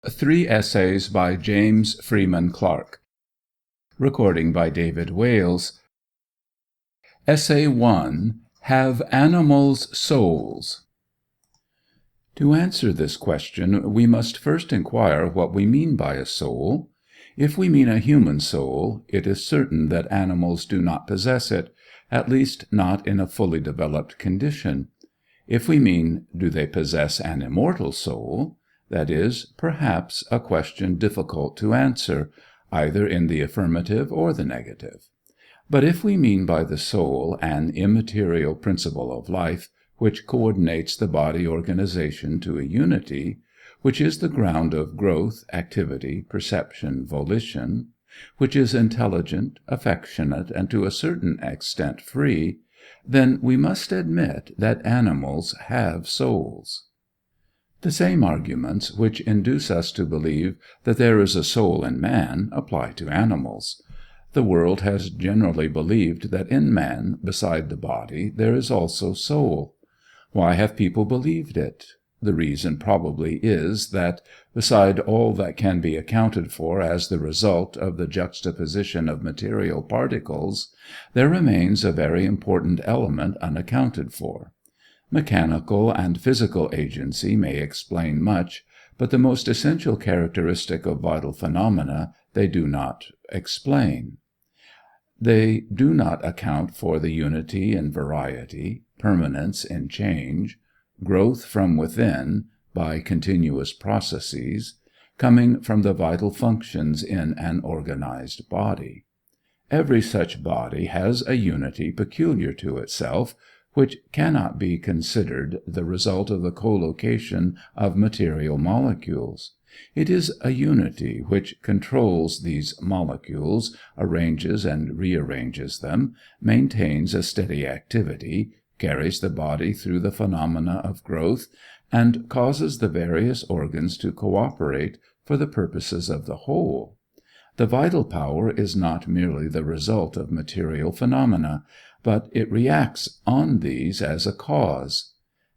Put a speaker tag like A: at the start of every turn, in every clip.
A: Three essays by James Freeman Clarke. Recording by David Wales. Essay 1. Have Animals Souls? To answer this question, we must first inquire what we mean by a soul. If we mean a human soul, it is certain that animals do not possess it, at least not in a fully developed condition. If we mean, do they possess an immortal soul? That is, perhaps, a question difficult to answer, either in the affirmative or the negative. But if we mean by the soul an immaterial principle of life, which coordinates the body organization to a unity, which is the ground of growth, activity, perception, volition, which is intelligent, affectionate, and to a certain extent free, then we must admit that animals have souls. The same arguments which induce us to believe that there is a soul in man apply to animals. The world has generally believed that in man, beside the body, there is also soul. Why have people believed it? The reason probably is that, beside all that can be accounted for as the result of the juxtaposition of material particles, there remains a very important element unaccounted for. Mechanical and physical agency may explain much, but the most essential characteristic of vital phenomena they do not explain. They do not account for the unity in variety, permanence in change, growth from within by continuous processes, coming from the vital functions in an organized body. Every such body has a unity peculiar to itself, which cannot be considered the result of the collocation of material molecules. It is a unity which controls these molecules, arranges and rearranges them, maintains a steady activity, carries the body through the phenomena of growth, and causes the various organs to cooperate for the purposes of the whole. The vital power is not merely the result of material phenomena, but it reacts on these as a cause.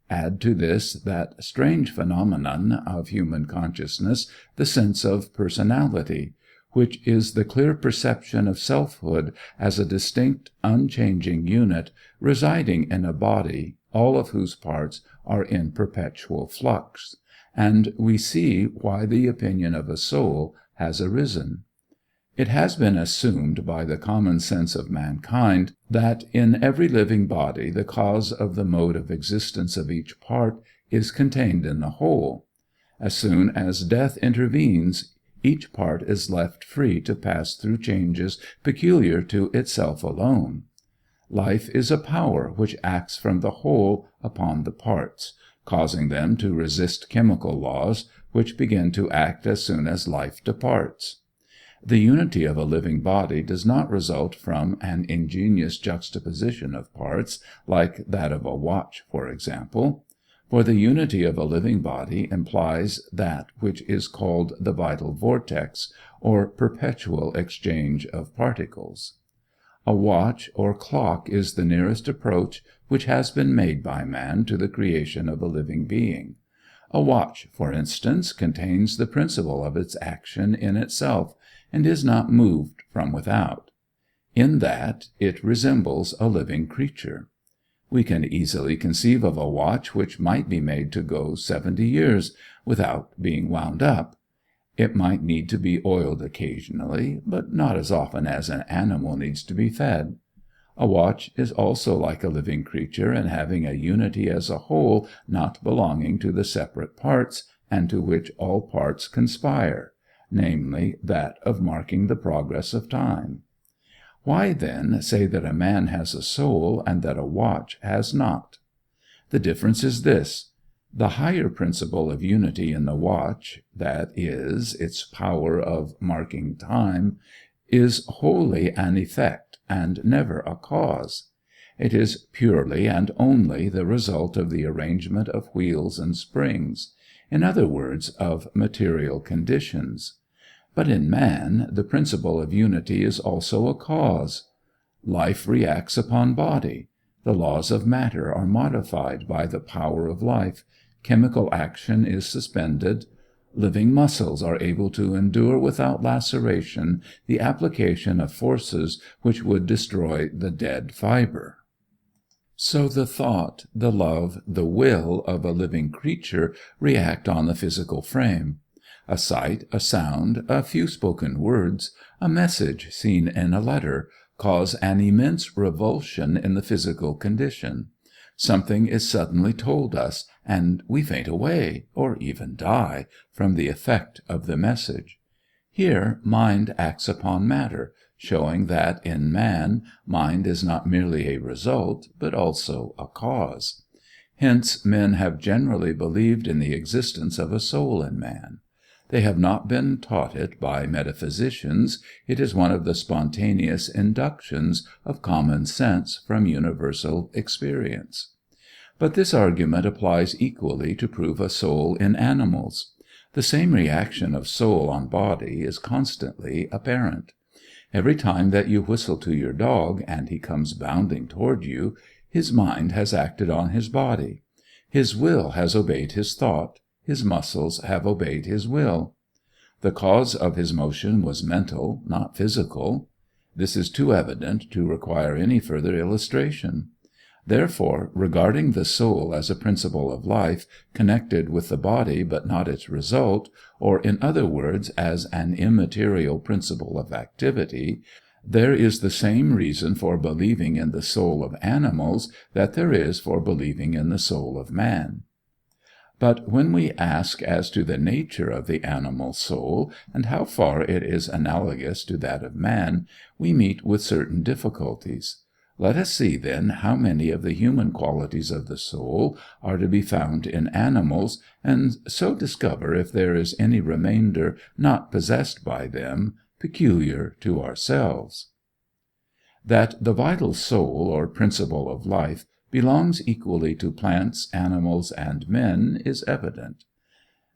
A: Add to this that strange phenomenon of human consciousness, the sense of personality, which is the clear perception of selfhood as a distinct, unchanging unit, residing in a body, all of whose parts are in perpetual flux, and we see why the opinion of a soul has arisen. It has been assumed by the common sense of mankind that in every living body the cause of the mode of existence of each part is contained in the whole. As soon as death intervenes, each part is left free to pass through changes peculiar to itself alone. Life is a power which acts from the whole upon the parts, causing them to resist chemical laws, which begin to act as soon as life departs. The unity of a living body does not result from an ingenious juxtaposition of parts, like that of a watch, for example. For the unity of a living body implies that which is called the vital vortex, or perpetual exchange of particles. A watch or clock is the nearest approach which has been made by man to the creation of a living being. A watch, for instance, contains the principle of its action in itself, and is not moved from without. In that, it resembles a living creature. We can easily conceive of a watch which might be made to go 70 years without being wound up. It might need to be oiled occasionally, but not as often as an animal needs to be fed. A watch is also like a living creature in having a unity as a whole not belonging to the separate parts, and to which all parts conspire, namely, that of marking the progress of time. Why, then, say that a man has a soul and that a watch has not? The difference is this: the higher principle of unity in the watch, that is, its power of marking time, is wholly an effect and never a cause. It is purely and only the result of the arrangement of wheels and springs, in other words, of material conditions. But in man, the principle of unity is also a cause. Life reacts upon body. The laws of matter are modified by the power of life. Chemical action is suspended. Living muscles are able to endure without laceration the application of forces which would destroy the dead fiber. So the thought, the love, the will of a living creature react on the physical frame. A sight, a sound, a few spoken words, a message seen in a letter, cause an immense revulsion in the physical condition. Something is suddenly told us, and we faint away, or even die, from the effect of the message. Here mind acts upon matter, showing that in man, mind is not merely a result, but also a cause. Hence men have generally believed in the existence of a soul in man. They have not been taught it by metaphysicians. It is one of the spontaneous inductions of common sense from universal experience. But this argument applies equally to prove a soul in animals. The same reaction of soul on body is constantly apparent. Every time that you whistle to your dog, and he comes bounding toward you, his mind has acted on his body. His will has obeyed his thought. His muscles have obeyed his will. The cause of his motion was mental, not physical. This is too evident to require any further illustration. Therefore, regarding the soul as a principle of life, connected with the body but not its result, or in other words as an immaterial principle of activity, there is the same reason for believing in the soul of animals that there is for believing in the soul of man. But when we ask as to the nature of the animal soul, and how far it is analogous to that of man, we meet with certain difficulties. Let us see, then, how many of the human qualities of the soul are to be found in animals, and so discover if there is any remainder not possessed by them, peculiar to ourselves. That the vital soul, or principle of life, belongs equally to plants, animals, and men is evident.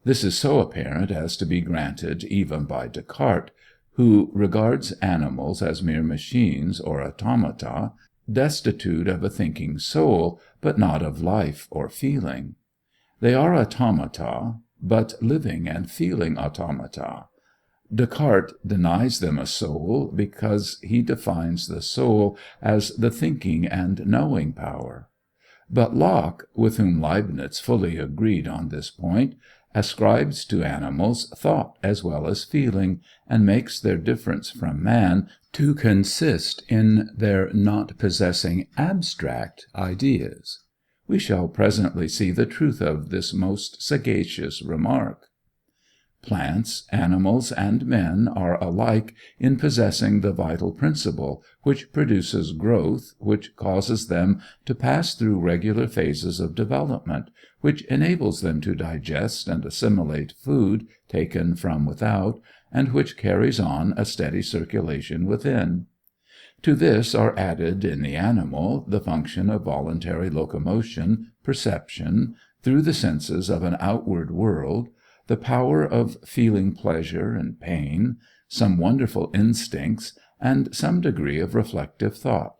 A: This is so apparent as to be granted even by Descartes, who regards animals as mere machines or automata, destitute of a thinking soul, but not of life or feeling. They are automata, but living and feeling automata. Descartes denies them a soul because he defines the soul as the thinking and knowing power. But Locke, with whom Leibniz fully agreed on this point, ascribes to animals thought as well as feeling, and makes their difference from man to consist in their not possessing abstract ideas. We shall presently see the truth of this most sagacious remark. Plants, animals, and men are alike in possessing the vital principle, which produces growth, which causes them to pass through regular phases of development, which enables them to digest and assimilate food taken from without, and which carries on a steady circulation within. To this are added in the animal the function of voluntary locomotion, perception, through the senses of an outward world, the power of feeling pleasure and pain, some wonderful instincts, and some degree of reflective thought.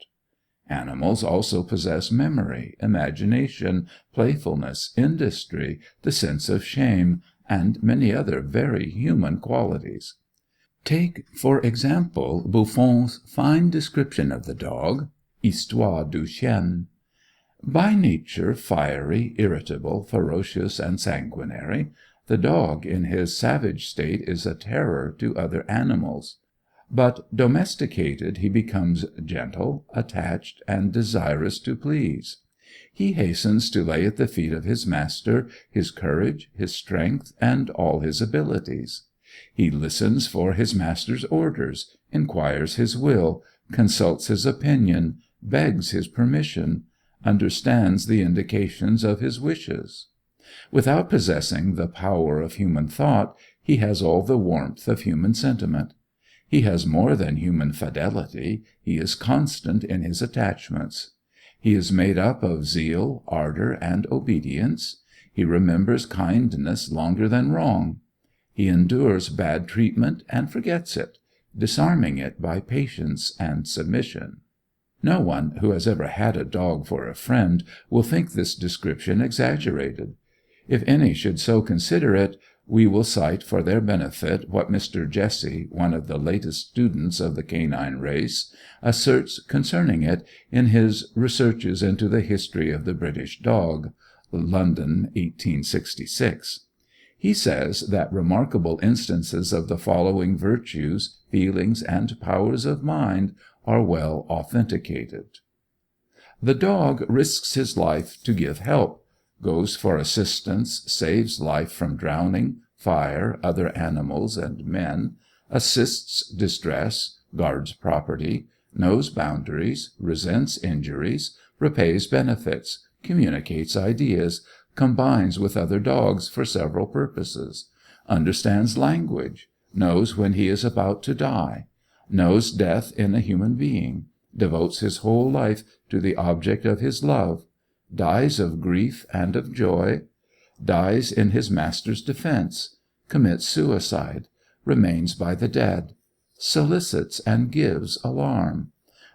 A: Animals also possess memory, imagination, playfulness, industry, the sense of shame, and many other very human qualities. Take, for example, Buffon's fine description of the dog, Histoire du chien. By nature fiery, irritable, ferocious, and sanguinary, the dog in his savage state is a terror to other animals. But domesticated he becomes gentle, attached, and desirous to please. He hastens to lay at the feet of his master his courage, his strength, and all his abilities. He listens for his master's orders, inquires his will, consults his opinion, begs his permission, understands the indications of his wishes. Without possessing the power of human thought, he has all the warmth of human sentiment. He has more than human fidelity, he is constant in his attachments. He is made up of zeal, ardor, and obedience. He remembers kindness longer than wrong. He endures bad treatment and forgets it, disarming it by patience and submission. No one who has ever had a dog for a friend will think this description exaggerated. If any should so consider it, We will cite for their benefit what Mr. Jesse, one of the latest students of the canine race, asserts concerning it in his Researches into the History of the British Dog (London, 1866). He says that remarkable instances of the following virtues, feelings, and powers of mind are well authenticated. The dog risks his life to give help, goes for assistance, saves life from drowning, fire, other animals, and men, assists distress, guards property, knows boundaries, resents injuries, repays benefits, communicates ideas, combines with other dogs for several purposes, understands language, knows when he is about to die, knows death in a human being, devotes his whole life to the object of his love, dies of grief and of joy, dies in his master's defense, commits suicide, remains by the dead, solicits and gives alarm,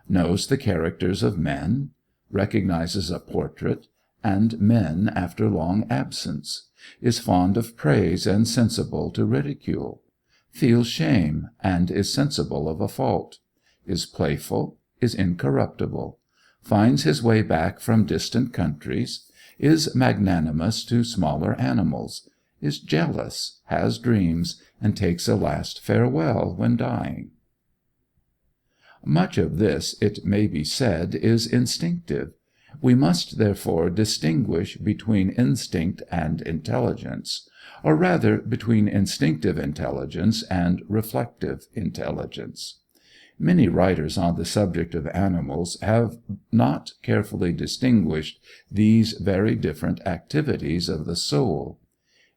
A: knows the characters of men, recognizes a portrait, and men after long absence, is fond of praise and sensible to ridicule, feels shame and is sensible of a fault, is playful, is incorruptible, finds his way back from distant countries, is magnanimous to smaller animals, is jealous, has dreams, and takes a last farewell when dying. Much of this, it may be said, is instinctive. We must therefore distinguish between instinct and intelligence, or rather between instinctive intelligence and reflective intelligence. Many writers on the subject of animals have not carefully distinguished these very different activities of the soul.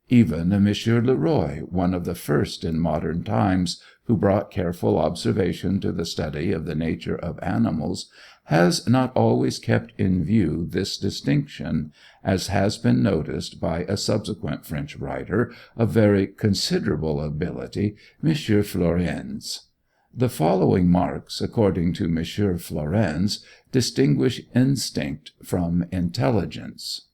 A: Even M. Leroy, one of the first in modern times who brought careful observation to the study of the nature of animals, has not always kept in view this distinction, as has been noticed by a subsequent French writer of very considerable ability, M. Flourens. The following marks, according to M. Flourens, distinguish instinct from intelligence.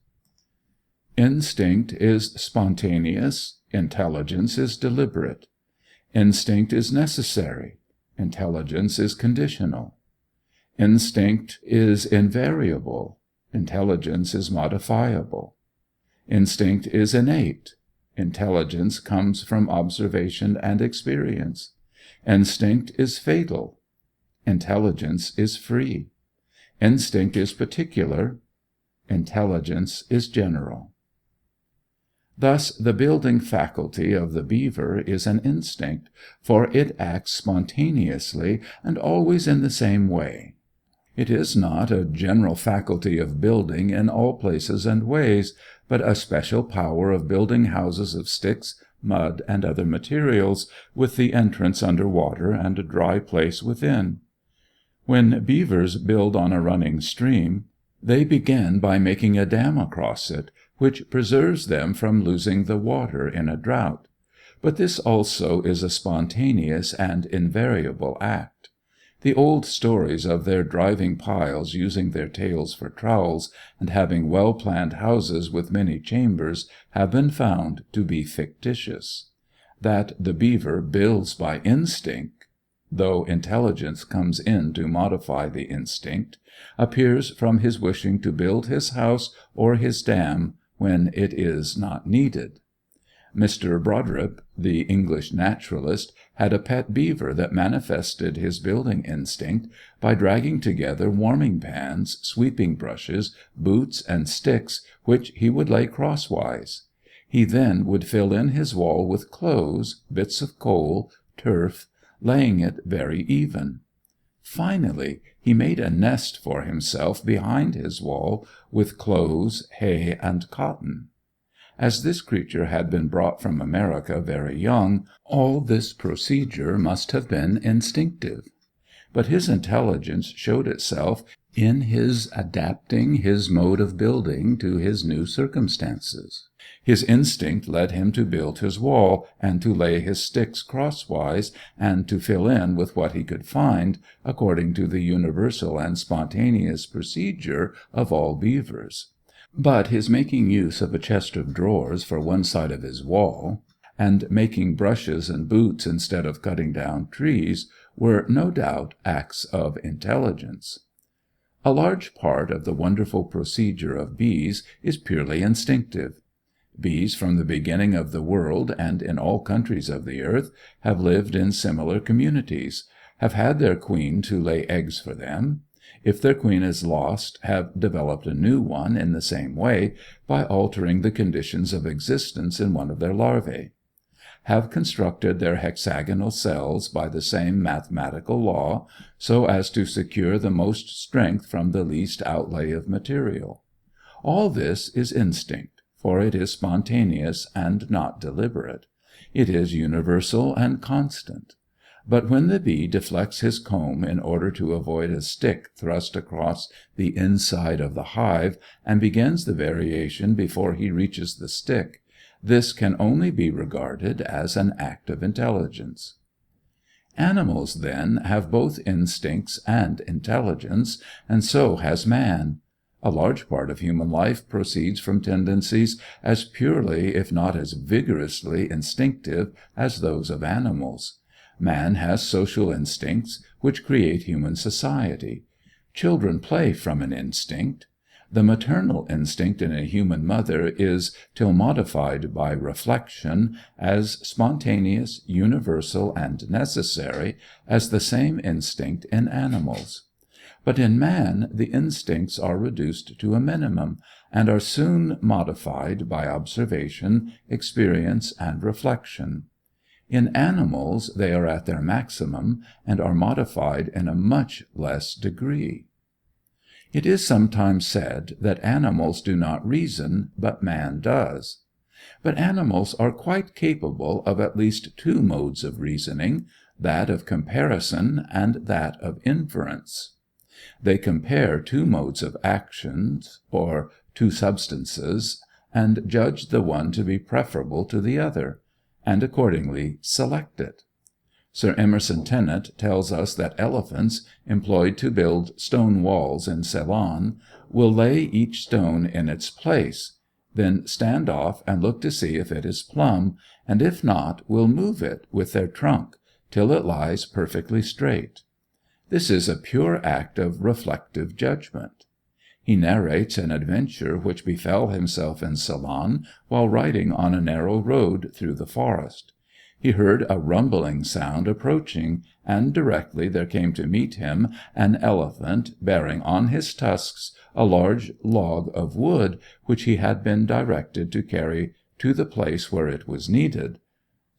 A: Instinct is spontaneous, intelligence is deliberate. Instinct is necessary, intelligence is conditional. Instinct is invariable, intelligence is modifiable. Instinct is innate, intelligence comes from observation and experience. Instinct is fatal, intelligence is free. Instinct is particular, intelligence is general. Thus the building faculty of the beaver is an instinct, for it acts spontaneously and always in the same way. It is not a general faculty of building in all places and ways, but a special power of building houses of sticks, mud, and other materials, with the entrance under water and a dry place within. When beavers build on a running stream, they begin by making a dam across it, which preserves them from losing the water in a drought. But this also is a spontaneous and invariable act. The old stories of their driving piles, using their tails for trowels, and having well-planned houses with many chambers, have been found to be fictitious. That the beaver builds by instinct, though intelligence comes in to modify the instinct, appears from his wishing to build his house or his dam when it is not needed. Mr. Brodribb, the English naturalist, had a pet beaver that manifested his building instinct by dragging together warming pans, sweeping brushes, boots, and sticks, which he would lay crosswise. He then would fill in his wall with clothes, bits of coal, turf, laying it very even. Finally, he made a nest for himself behind his wall with clothes, hay, and cotton. As this creature had been brought from America very young, all this procedure must have been instinctive. But his intelligence showed itself in his adapting his mode of building to his new circumstances. His instinct led him to build his wall, and to lay his sticks crosswise, and to fill in with what he could find, according to the universal and spontaneous procedure of all beavers. But his making use of a chest of drawers for one side of his wall, and making brushes and boots instead of cutting down trees, were no doubt acts of intelligence. A large part of the wonderful procedure of bees is purely instinctive. Bees from the beginning of the world and in all countries of the earth have lived in similar communities, have had their queen to lay eggs for them. If their queen is lost, have developed a new one in the same way by altering the conditions of existence in one of their larvae. Have constructed their hexagonal cells by the same mathematical law, so as to secure the most strength from the least outlay of material. All this is instinct, for it is spontaneous and not deliberate. It is universal and constant. But when the bee deflects his comb in order to avoid a stick thrust across the inside of the hive, and begins the variation before he reaches the stick, this can only be regarded as an act of intelligence. Animals, then, have both instincts and intelligence, and so has man. A large part of human life proceeds from tendencies as purely, if not as vigorously, instinctive as those of animals. Man has social instincts which create human society. Children play from an instinct. The maternal instinct in a human mother is, till modified by reflection, as spontaneous, universal, and necessary as the same instinct in animals. But in man the instincts are reduced to a minimum, and are soon modified by observation, experience, and reflection. In animals they are at their maximum, and are modified in a much less degree. It is sometimes said that animals do not reason, but man does. But animals are quite capable of at least two modes of reasoning, that of comparison and that of inference. They compare two modes of actions, or two substances, and judge the one to be preferable to the other, and accordingly select it. Sir Emerson Tennent tells us that elephants, employed to build stone walls in Ceylon, will lay each stone in its place, then stand off and look to see if it is plumb, and if not, will move it with their trunk, till it lies perfectly straight. This is a pure act of reflective judgment. He narrates an adventure which befell himself in Ceylon while riding on a narrow road through the forest. He heard a rumbling sound approaching, and directly there came to meet him an elephant bearing on his tusks a large log of wood, which he had been directed to carry to the place where it was needed.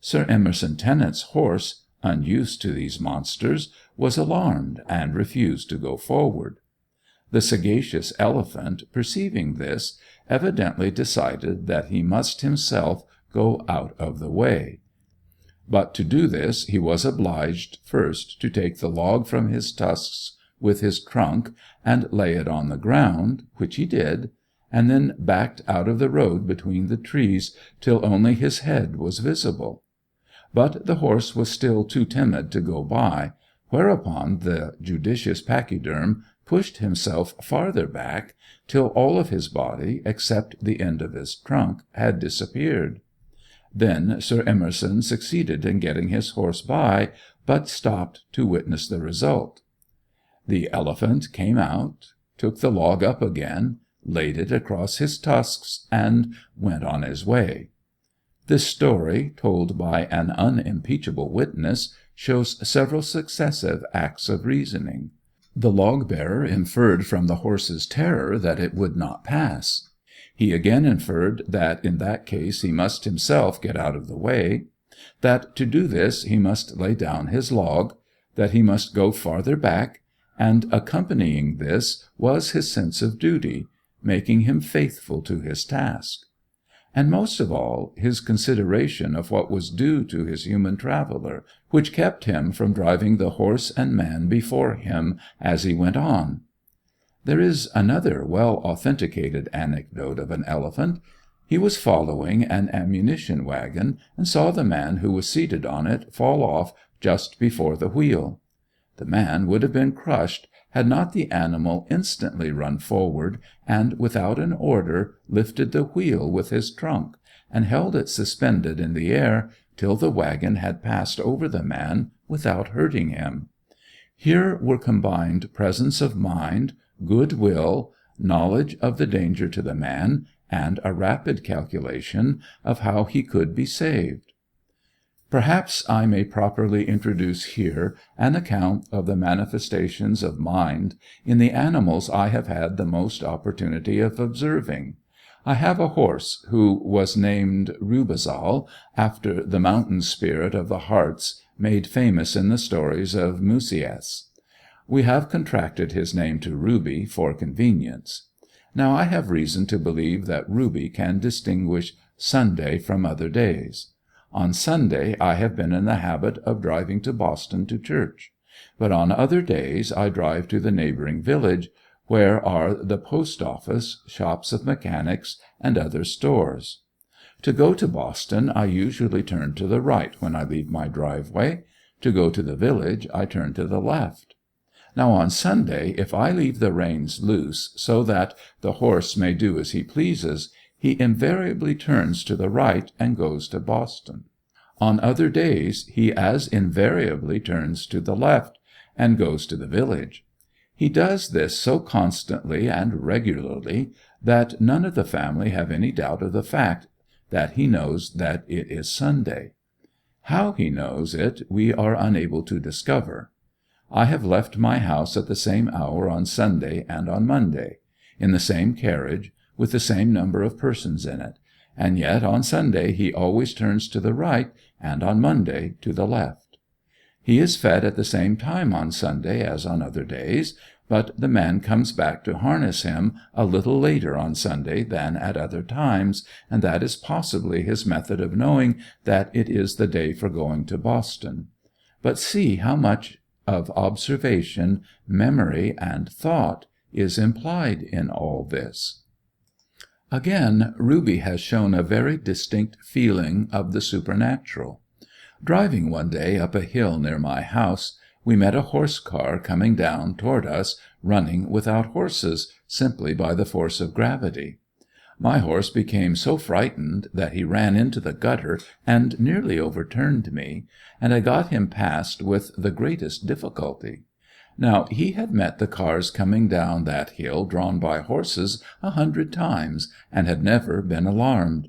A: Sir Emerson Tennent's horse, unused to these monsters, was alarmed and refused to go forward. The sagacious elephant, perceiving this, evidently decided that he must himself go out of the way. But to do this he was obliged first to take the log from his tusks with his trunk and lay it on the ground, which he did, and then backed out of the road between the trees till only his head was visible. But the horse was still too timid to go by, whereupon the judicious pachyderm pushed himself farther back till all of his body, except the end of his trunk, had disappeared. Then Sir Emerson succeeded in getting his horse by, but stopped to witness the result. The elephant came out, took the log up again, laid it across his tusks, and went on his way. This story, told by an unimpeachable witness, shows several successive acts of reasoning. The log-bearer inferred from the horse's terror that it would not pass. He again inferred that in that case he must himself get out of the way, that to do this he must lay down his log, that he must go farther back, and accompanying this was his sense of duty, making him faithful to his task. And most of all, his consideration of what was due to his human traveller, which kept him from driving the horse and man before him as he went on. There is another well authenticated anecdote of an elephant. He was following an ammunition wagon, and saw the man who was seated on it fall off just before the wheel. The man would have been crushed had not the animal instantly run forward, and without an order lifted the wheel with his trunk, and held it suspended in the air till the wagon had passed over the man without hurting him. Here were combined presence of mind, good will, knowledge of the danger to the man, and a rapid calculation of how he could be saved. Perhaps I may properly introduce here an account of the manifestations of mind in the animals I have had the most opportunity of observing. I have a horse who was named Rubazal, after the mountain spirit of the Hartz made famous in the stories of Musaeus. We have contracted his name to Ruby for convenience. Now I have reason to believe that Ruby can distinguish Sunday from other days. On Sunday I have been in the habit of driving to Boston to church, but on other days I drive to the neighboring village, where are the post office, shops of mechanics, and other stores. To go to Boston I usually turn to the right when I leave my driveway. To go to the village I turn to the left. Now on Sunday, if I leave the reins loose so that the horse may do as he pleases, he invariably turns to the right and goes to Boston. On other days he as invariably turns to the left and goes to the village. He does this so constantly and regularly that none of the family have any doubt of the fact that he knows that it is Sunday. How he knows it we are unable to discover. I have left my house at the same hour on Sunday and on Monday, in the same carriage, with the same number of persons in it, and yet on Sunday he always turns to the right, and on Monday to the left. He is fed at the same time on Sunday as on other days, but the man comes back to harness him a little later on Sunday than at other times, and that is possibly his method of knowing that it is the day for going to Boston. But see how much of observation, memory, and thought is implied in all this. Again, Ruby has shown a very distinct feeling of the supernatural. Driving one day up a hill near my house, we met a horse car coming down toward us, running without horses, simply by the force of gravity. My horse became so frightened that he ran into the gutter and nearly overturned me, and I got him past with the greatest difficulty. Now he had met the cars coming down that hill drawn by horses 100 times, and had never been alarmed.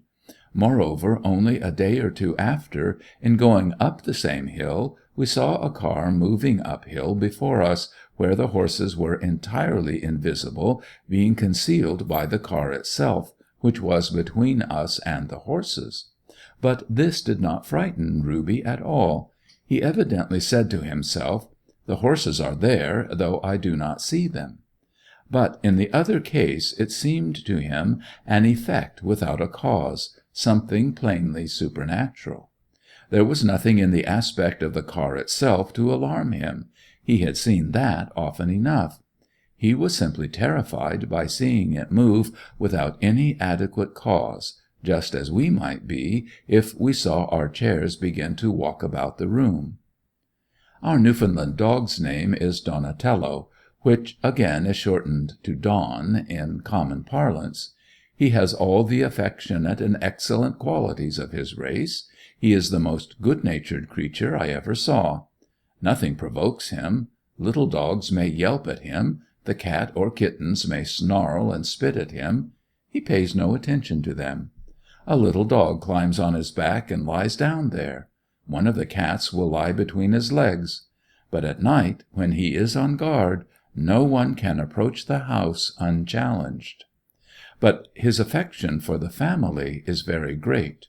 A: Moreover, only a day or two after, in going up the same hill, we saw a car moving uphill before us, where the horses were entirely invisible, being concealed by the car itself, which was between us and the horses. But this did not frighten Ruby at all. He evidently said to himself, "The horses are there, though I do not see them." But in the other case it seemed to him an effect without a cause, something plainly supernatural. There was nothing in the aspect of the car itself to alarm him. He had seen that often enough. He was simply terrified by seeing it move without any adequate cause, just as we might be if we saw our chairs begin to walk about the room. Our Newfoundland dog's name is Donatello, which again is shortened to Don in common parlance. He has all the affectionate and excellent qualities of his race. He is the most good-natured creature I ever saw. Nothing provokes him. Little dogs may yelp at him. The cat or kittens may snarl and spit at him. He pays no attention to them. A little dog climbs on his back and lies down there. One of the cats will lie between his legs. But at night, when he is on guard, no one can approach the house unchallenged. But his affection for the family is very great.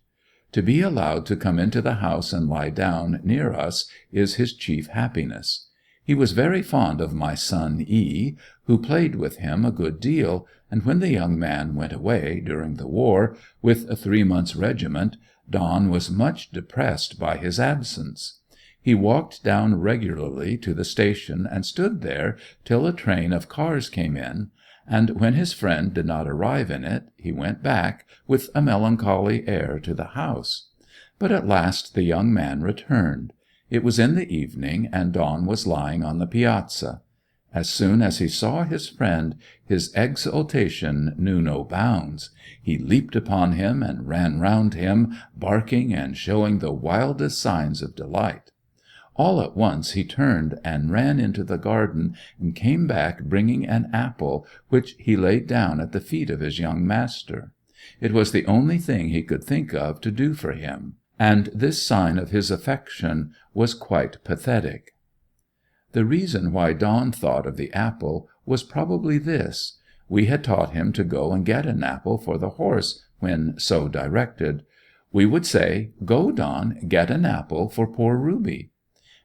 A: To be allowed to come into the house and lie down near us is his chief happiness. He was very fond of my son E., who played with him a good deal, and when the young man went away, during the war, with a 3 months' regiment, Don was much depressed by his absence. He walked down regularly to the station and stood there till a train of cars came in, and when his friend did not arrive in it, he went back, with a melancholy air, to the house. But at last the young man returned. It was in the evening, and Don was lying on the piazza. As soon as he saw his friend, his exultation knew no bounds. He leaped upon him and ran round him, barking and showing the wildest signs of delight. All at once he turned and ran into the garden, and came back bringing an apple, which he laid down at the feet of his young master. It was the only thing he could think of to do for him, and this sign of his affection was quite pathetic. The reason why Don thought of the apple was probably this: we had taught him to go and get an apple for the horse when so directed. We would say, "Go, Don, get an apple for poor Ruby."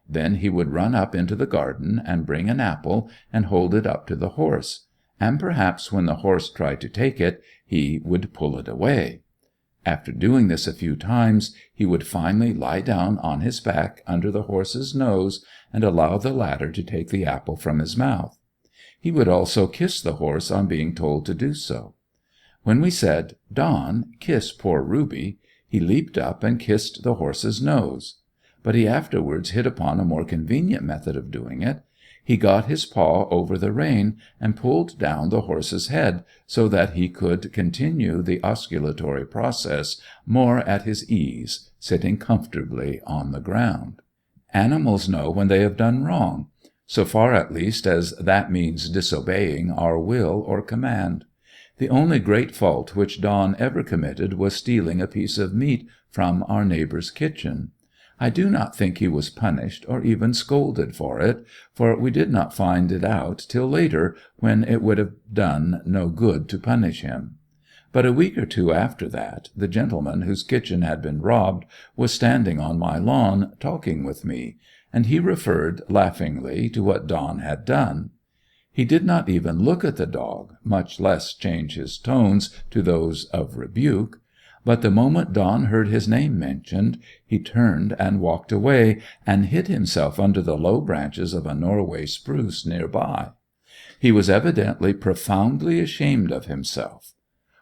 A: Then he would run up into the garden and bring an apple and hold it up to the horse, and perhaps when the horse tried to take it, he would pull it away. After doing this a few times, he would finally lie down on his back under the horse's nose and allow the latter to take the apple from his mouth. He would also kiss the horse on being told to do so. When we said, "Don, kiss poor Ruby," he leaped up and kissed the horse's nose. But he afterwards hit upon a more convenient method of doing it. He got his paw over the rein and pulled down the horse's head, so that he could continue the osculatory process more at his ease, sitting comfortably on the ground. Animals know when they have done wrong, so far at least as that means disobeying our will or command. The only great fault which Don ever committed was stealing a piece of meat from our neighbor's kitchen. I do not think he was punished or even scolded for it, for we did not find it out till later, when it would have done no good to punish him. But a week or two after that, the gentleman whose kitchen had been robbed was standing on my lawn talking with me, and he referred laughingly to what Don had done. He did not even look at the dog, much less change his tones to those of rebuke. But the moment Don heard his name mentioned, he turned and walked away, and hid himself under the low branches of a Norway spruce near by. He was evidently profoundly ashamed of himself.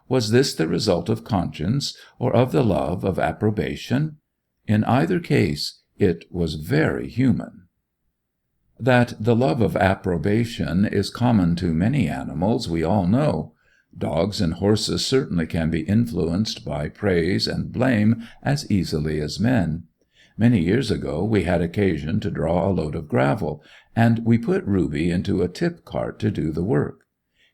A: Was this the result of conscience, or of the love of approbation? In either case, it was very human. That the love of approbation is common to many animals we all know. Dogs and horses certainly can be influenced by praise and blame as easily as men. Many years ago we had occasion to draw a load of gravel, and we put Ruby into a tip cart to do the work.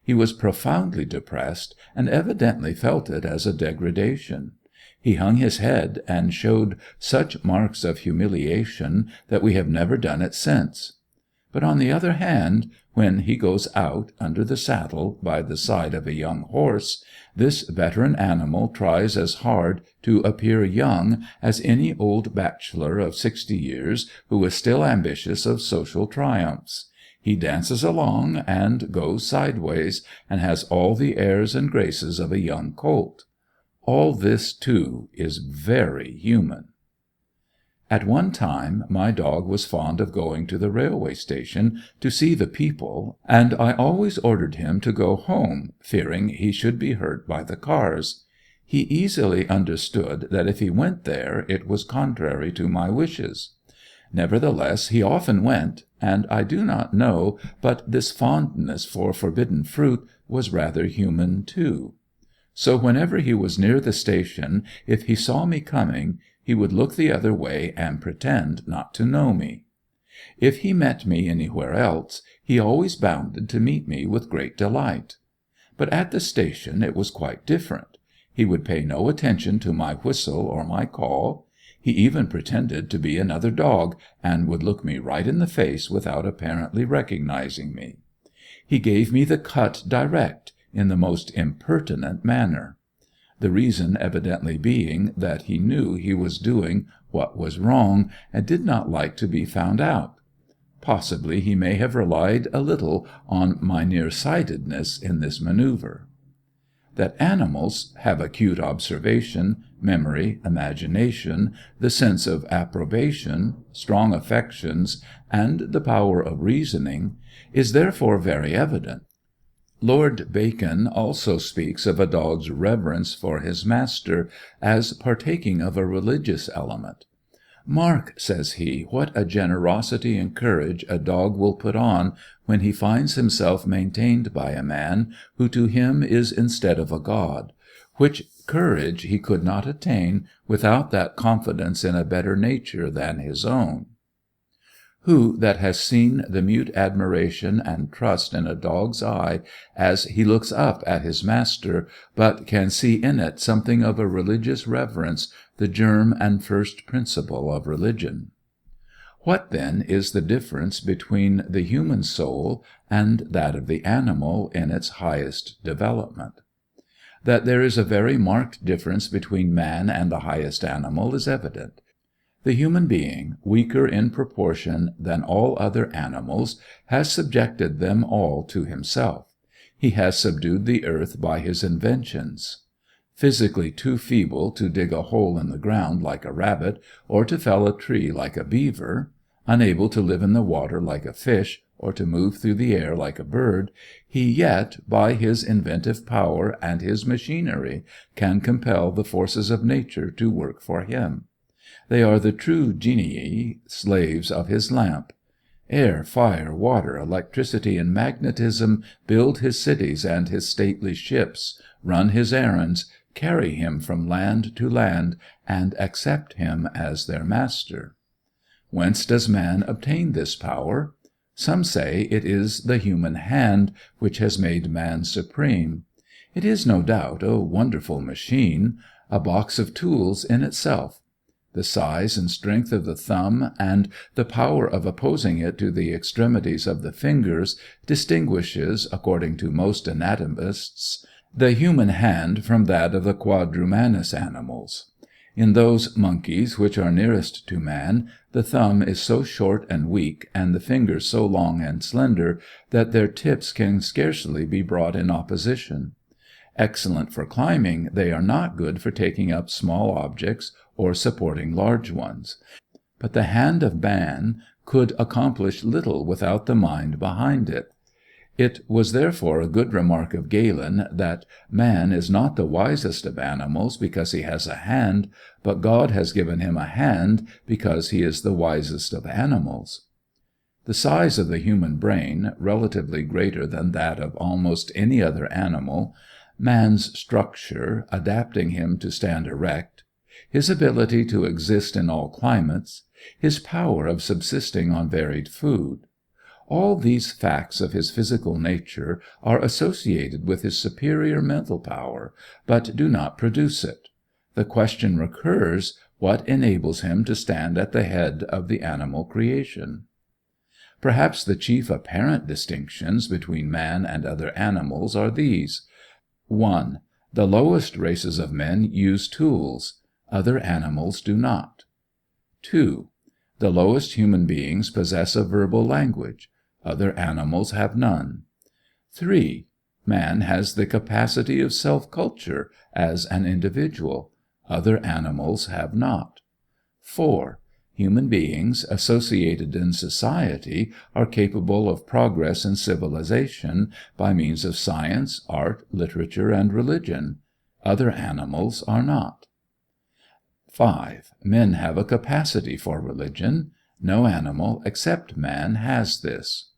A: He was profoundly depressed, and evidently felt it as a degradation. He hung his head and showed such marks of humiliation that we have never done it since. But on the other hand, when he goes out under the saddle by the side of a young horse, this veteran animal tries as hard to appear young as any old bachelor of 60 years who is still ambitious of social triumphs. He dances along and goes sideways, and has all the airs and graces of a young colt. All this, too, is very human. At one time my dog was fond of going to the railway station to see the people, and I always ordered him to go home, fearing he should be hurt by the cars. He easily understood that if he went there it was contrary to my wishes. Nevertheless he often went, and I do not know but this fondness for forbidden fruit was rather human too. So whenever he was near the station, if he saw me coming, he would look the other way and pretend not to know me. If he met me anywhere else, he always bounded to meet me with great delight. But at the station it was quite different. He would pay no attention to my whistle or my call. He even pretended to be another dog, and would look me right in the face without apparently recognizing me. He gave me the cut direct, in the most impertinent manner. The reason evidently being that he knew he was doing what was wrong, and did not like to be found out. Possibly he may have relied a little on my near-sightedness in this manoeuvre. That animals have acute observation, memory, imagination, the sense of approbation, strong affections, and the power of reasoning, is therefore very evident. Lord Bacon also speaks of a dog's reverence for his master as partaking of a religious element. "Mark," says he, "what a generosity and courage a dog will put on when he finds himself maintained by a man who to him is instead of a god, which courage he could not attain without that confidence in a better nature than his own." Who that has seen the mute admiration and trust in a dog's eye as he looks up at his master, but can see in it something of a religious reverence, the germ and first principle of religion? What, then, is the difference between the human soul and that of the animal in its highest development? That there is a very marked difference between man and the highest animal is evident. The human being, weaker in proportion than all other animals, has subjected them all to himself. He has subdued the earth by his inventions. Physically too feeble to dig a hole in the ground like a rabbit, or to fell a tree like a beaver, unable to live in the water like a fish, or to move through the air like a bird, he yet, by his inventive power and his machinery, can compel the forces of nature to work for him. They are the true genii, slaves of his lamp. Air, fire, water, electricity, and magnetism build his cities and his stately ships, run his errands, carry him from land to land, and accept him as their master. Whence does man obtain this power? Some say it is the human hand which has made man supreme. It is no doubt a wonderful machine, a box of tools in itself. The size and strength of the thumb, and the power of opposing it to the extremities of the fingers, distinguishes, according to most anatomists, the human hand from that of the quadrumanous animals. In those monkeys which are nearest to man, the thumb is so short and weak, and the fingers so long and slender, that their tips can scarcely be brought in opposition. Excellent for climbing, they are not good for taking up small objects or supporting large ones. But the hand of man could accomplish little without the mind behind it. It was therefore a good remark of Galen that man is not the wisest of animals because he has a hand, but God has given him a hand because he is the wisest of animals. The size of the human brain, relatively greater than that of almost any other animal, man's structure, adapting him to stand erect, his ability to exist in all climates, his power of subsisting on varied food, all these facts of his physical nature are associated with his superior mental power, but do not produce it. The question recurs, what enables him to stand at the head of the animal creation? Perhaps the chief apparent distinctions between man and other animals are these. 1. The lowest races of men use tools. Other animals do not. 2. The lowest human beings possess a verbal language. Other animals have none. 3. Man has the capacity of self-culture as an individual. Other animals have not. 4. Human beings, associated in society, are capable of progress and civilization by means of science, art, literature, and religion. Other animals are not. 5. Men have a capacity for religion. No animal except man has this.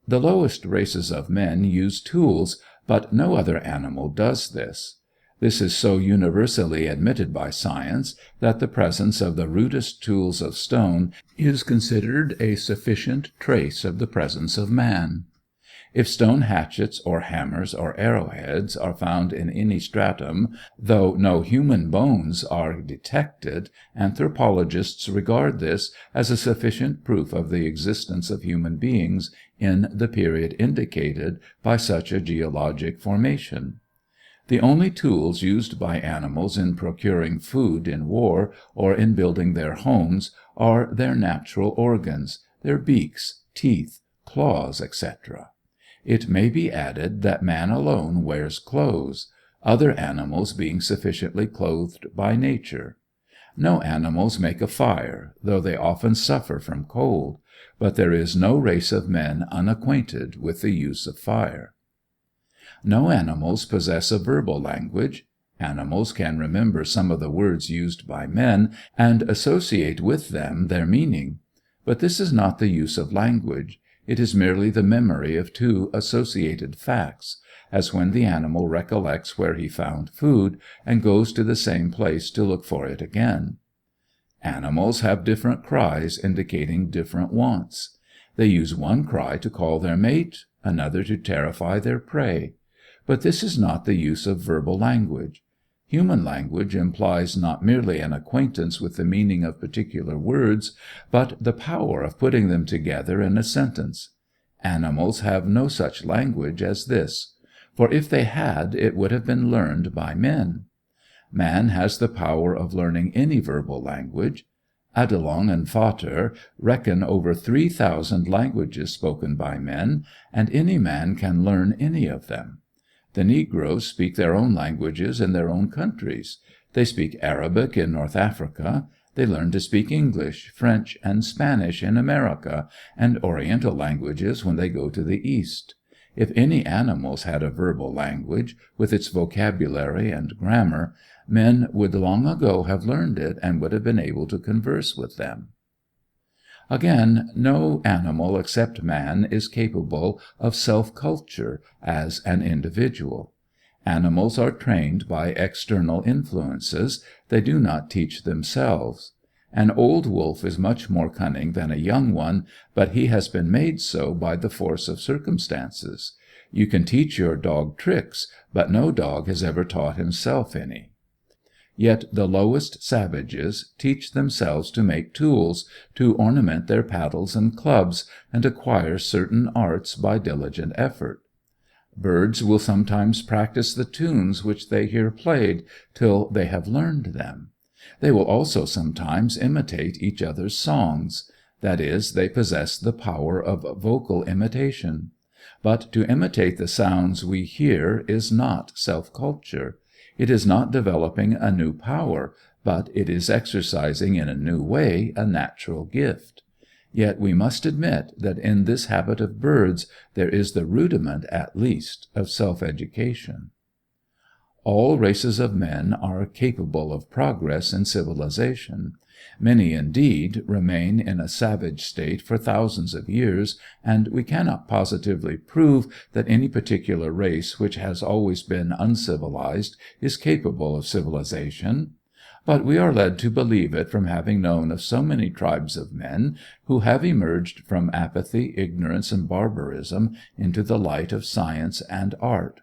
A: The lowest races of men use tools, but no other animal does this. This is so universally admitted by science that the presence of the rudest tools of stone is considered a sufficient trace of the presence of man. If stone hatchets or hammers or arrowheads are found in any stratum, though no human bones are detected, anthropologists regard this as a sufficient proof of the existence of human beings in the period indicated by such a geologic formation. The only tools used by animals in procuring food in war or in building their homes are their natural organs, their beaks, teeth, claws, etc. It may be added that man alone wears clothes, other animals being sufficiently clothed by nature. No animals make a fire, though they often suffer from cold, but there is no race of men unacquainted with the use of fire. No animals possess a verbal language. Animals can remember some of the words used by men, and associate with them their meaning. But this is not the use of language. It is merely the memory of two associated facts, as when the animal recollects where he found food, and goes to the same place to look for it again. Animals have different cries indicating different wants. They use one cry to call their mate, another to terrify their prey. But this is not the use of verbal language. Human language implies not merely an acquaintance with the meaning of particular words, but the power of putting them together in a sentence. Animals have no such language as this, for if they had, it would have been learned by men. Man has the power of learning any verbal language. Adelung and Vater reckon over 3,000 languages spoken by men, and any man can learn any of them. The Negroes speak their own languages in their own countries. They speak Arabic in North Africa. They learn to speak English, French, and Spanish in America, and Oriental languages when they go to the East. If any animals had a verbal language, with its vocabulary and grammar, men would long ago have learned it and would have been able to converse with them. Again, no animal except man is capable of self-culture as an individual. Animals are trained by external influences. They do not teach themselves. An old wolf is much more cunning than a young one, but he has been made so by the force of circumstances. You can teach your dog tricks, but no dog has ever taught himself any. Yet the lowest savages teach themselves to make tools, to ornament their paddles and clubs, and acquire certain arts by diligent effort. Birds will sometimes practice the tunes which they hear played, till they have learned them. They will also sometimes imitate each other's songs. That is, they possess the power of vocal imitation. But to imitate the sounds we hear is not self-culture. It is not developing a new power, but it is exercising in a new way a natural gift. Yet we must admit that in this habit of birds there is the rudiment, at least, of self-education. All races of men are capable of progress in civilization. Many, indeed, remain in a savage state for thousands of years, and we cannot positively prove that any particular race which has always been uncivilized is capable of civilization. But we are led to believe it from having known of so many tribes of men who have emerged from apathy, ignorance, and barbarism into the light of science and art.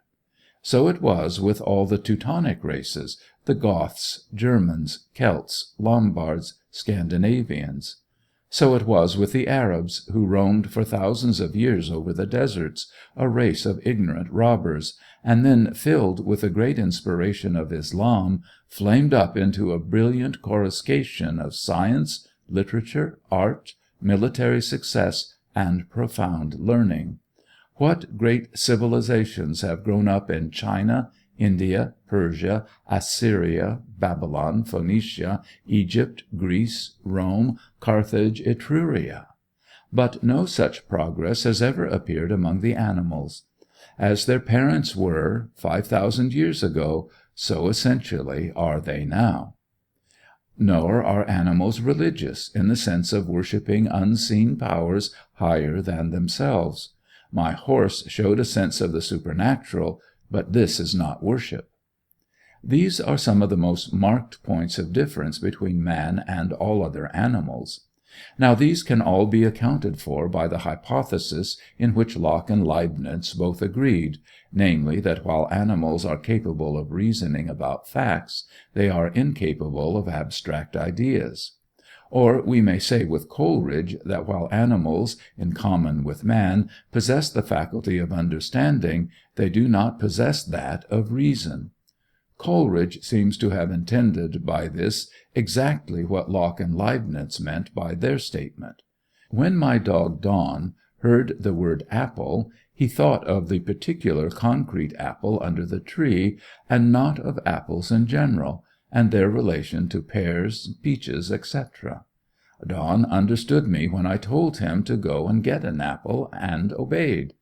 A: So it was with all the Teutonic races, the Goths, Germans, Celts, Lombards, Scandinavians. So it was with the Arabs, who roamed for thousands of years over the deserts, a race of ignorant robbers, and then, filled with the great inspiration of Islam, flamed up into a brilliant coruscation of science, literature, art, military success, and profound learning. What great civilizations have grown up in China, India, Persia, Assyria, Babylon, Phoenicia, Egypt, Greece, Rome, Carthage, Etruria! But no such progress has ever appeared among the animals. As their parents were 5,000 years ago, so essentially are they now. Nor are animals religious, in the sense of worshipping unseen powers higher than themselves. My horse showed a sense of the supernatural, but this is not worship. These are some of the most marked points of difference between man and all other animals. Now these can all be accounted for by the hypothesis in which Locke and Leibniz both agreed, namely that while animals are capable of reasoning about facts, they are incapable of abstract ideas. Or we may say with Coleridge that while animals, in common with man, possess the faculty of understanding, they do not possess that of reason. Coleridge seems to have intended by this exactly what Locke and Leibniz meant by their statement. When my dog Don heard the word apple, he thought of the particular concrete apple under the tree, and not of apples in general, and their relation to pears, peaches, etc. Don understood me when I told him to go and get an apple, and obeyed.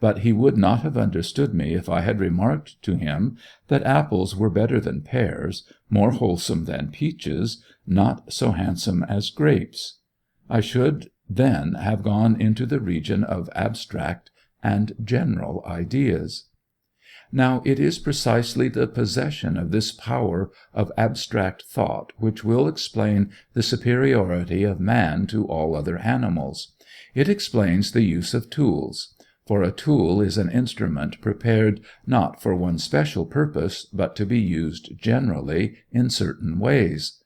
A: but he would not have understood me if I had remarked to him that apples were better than pears, more wholesome than peaches, not so handsome as grapes. I should then have gone into the region of abstract and general ideas. Now it is precisely the possession of this power of abstract thought which will explain the superiority of man to all other animals. It explains the use of tools, for a tool is an instrument prepared not for one special purpose, but to be used generally in certain ways.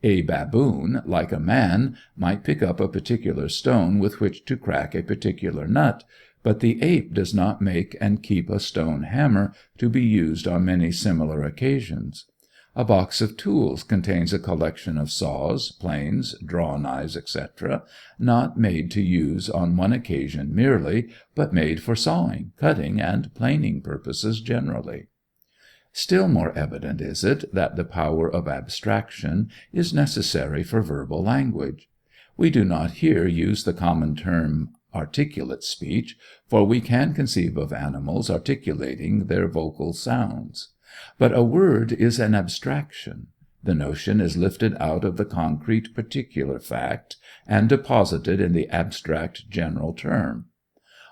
A: A baboon, like a man, might pick up a particular stone with which to crack a particular nut, but the ape does not make and keep a stone hammer to be used on many similar occasions. A box of tools contains a collection of saws, planes, draw knives, etc., not made to use on one occasion merely, but made for sawing, cutting, and planing purposes generally. Still more evident is it that the power of abstraction is necessary for verbal language. We do not here use the common term articulate speech, for we can conceive of animals articulating their vocal sounds. But a word is an abstraction. The notion is lifted out of the concrete particular fact and deposited in the abstract general term.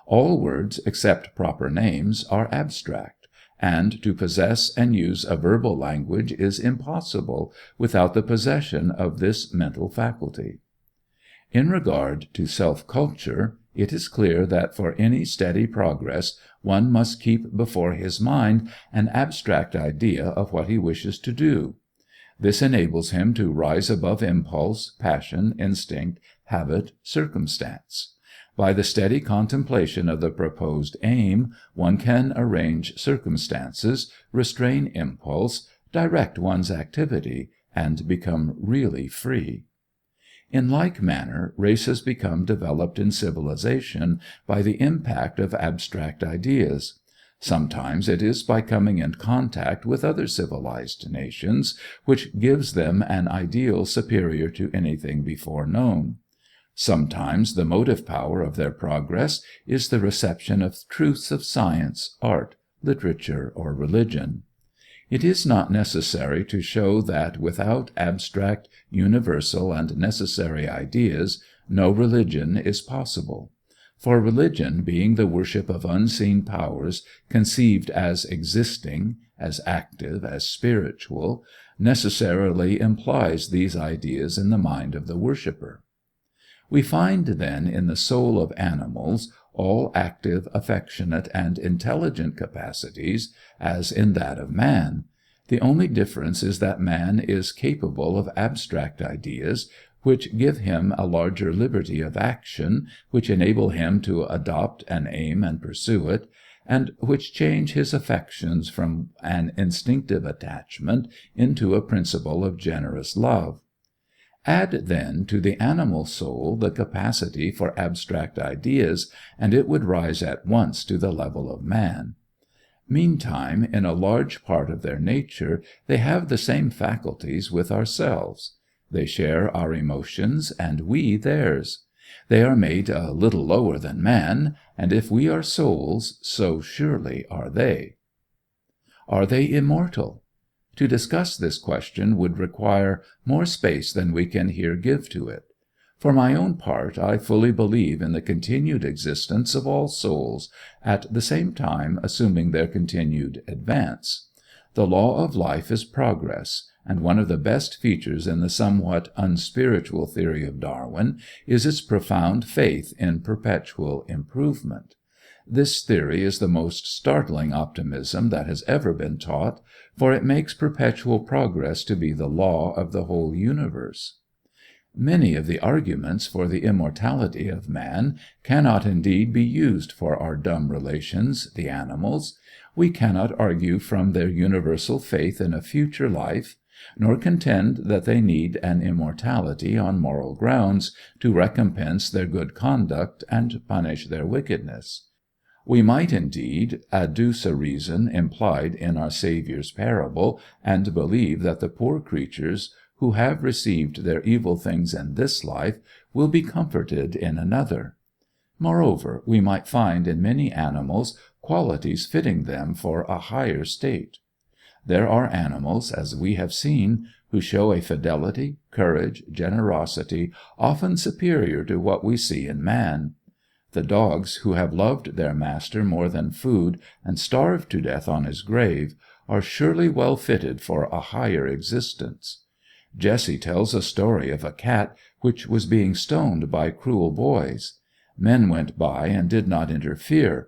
A: All words except proper names are abstract, and to possess and use a verbal language is impossible without the possession of this mental faculty. In regard to self-culture, it is clear that for any steady progress one must keep before his mind an abstract idea of what he wishes to do. This enables him to rise above impulse, passion, instinct, habit, circumstance. By the steady contemplation of the proposed aim, one can arrange circumstances, restrain impulse, direct one's activity, and become really free. In like manner, races become developed in civilization by the impact of abstract ideas. Sometimes it is by coming in contact with other civilized nations, which gives them an ideal superior to anything before known. Sometimes the motive power of their progress is the reception of truths of science, art, literature, or religion. It is not necessary to show that without abstract, universal, and necessary ideas, no religion is possible. For religion, being the worship of unseen powers conceived as existing, as active, as spiritual, necessarily implies these ideas in the mind of the worshipper. We find then in the soul of animals all active, affectionate, and intelligent capacities, as in that of man. The only difference is that man is capable of abstract ideas, which give him a larger liberty of action, which enable him to adopt an aim and pursue it, and which change his affections from an instinctive attachment into a principle of generous love. Add, then, to the animal soul the capacity for abstract ideas, and it would rise at once to the level of man. Meantime, in a large part of their nature, they have the same faculties with ourselves. They share our emotions, and we theirs. They are made a little lower than man, and if we are souls, so surely are they. Are they immortal? To discuss this question would require more space than we can here give to it. For my own part, I fully believe in the continued existence of all souls, at the same time assuming their continued advance. The law of life is progress, and one of the best features in the somewhat unspiritual theory of Darwin is its profound faith in perpetual improvement. This theory is the most startling optimism that has ever been taught, for it makes perpetual progress to be the law of the whole universe. Many of the arguments for the immortality of man cannot indeed be used for our dumb relations, the animals. We cannot argue from their universal faith in a future life, nor contend that they need an immortality on moral grounds to recompense their good conduct and punish their wickedness. We might, indeed, adduce a reason implied in our Saviour's parable, and believe that the poor creatures who have received their evil things in this life will be comforted in another. Moreover, we might find in many animals qualities fitting them for a higher state. There are animals, as we have seen, who show a fidelity, courage, generosity, often superior to what we see in man. The dogs who have loved their master more than food, and starved to death on his grave, are surely well fitted for a higher existence. Jessie tells a story of a cat which was being stoned by cruel boys. Men went by and did not interfere,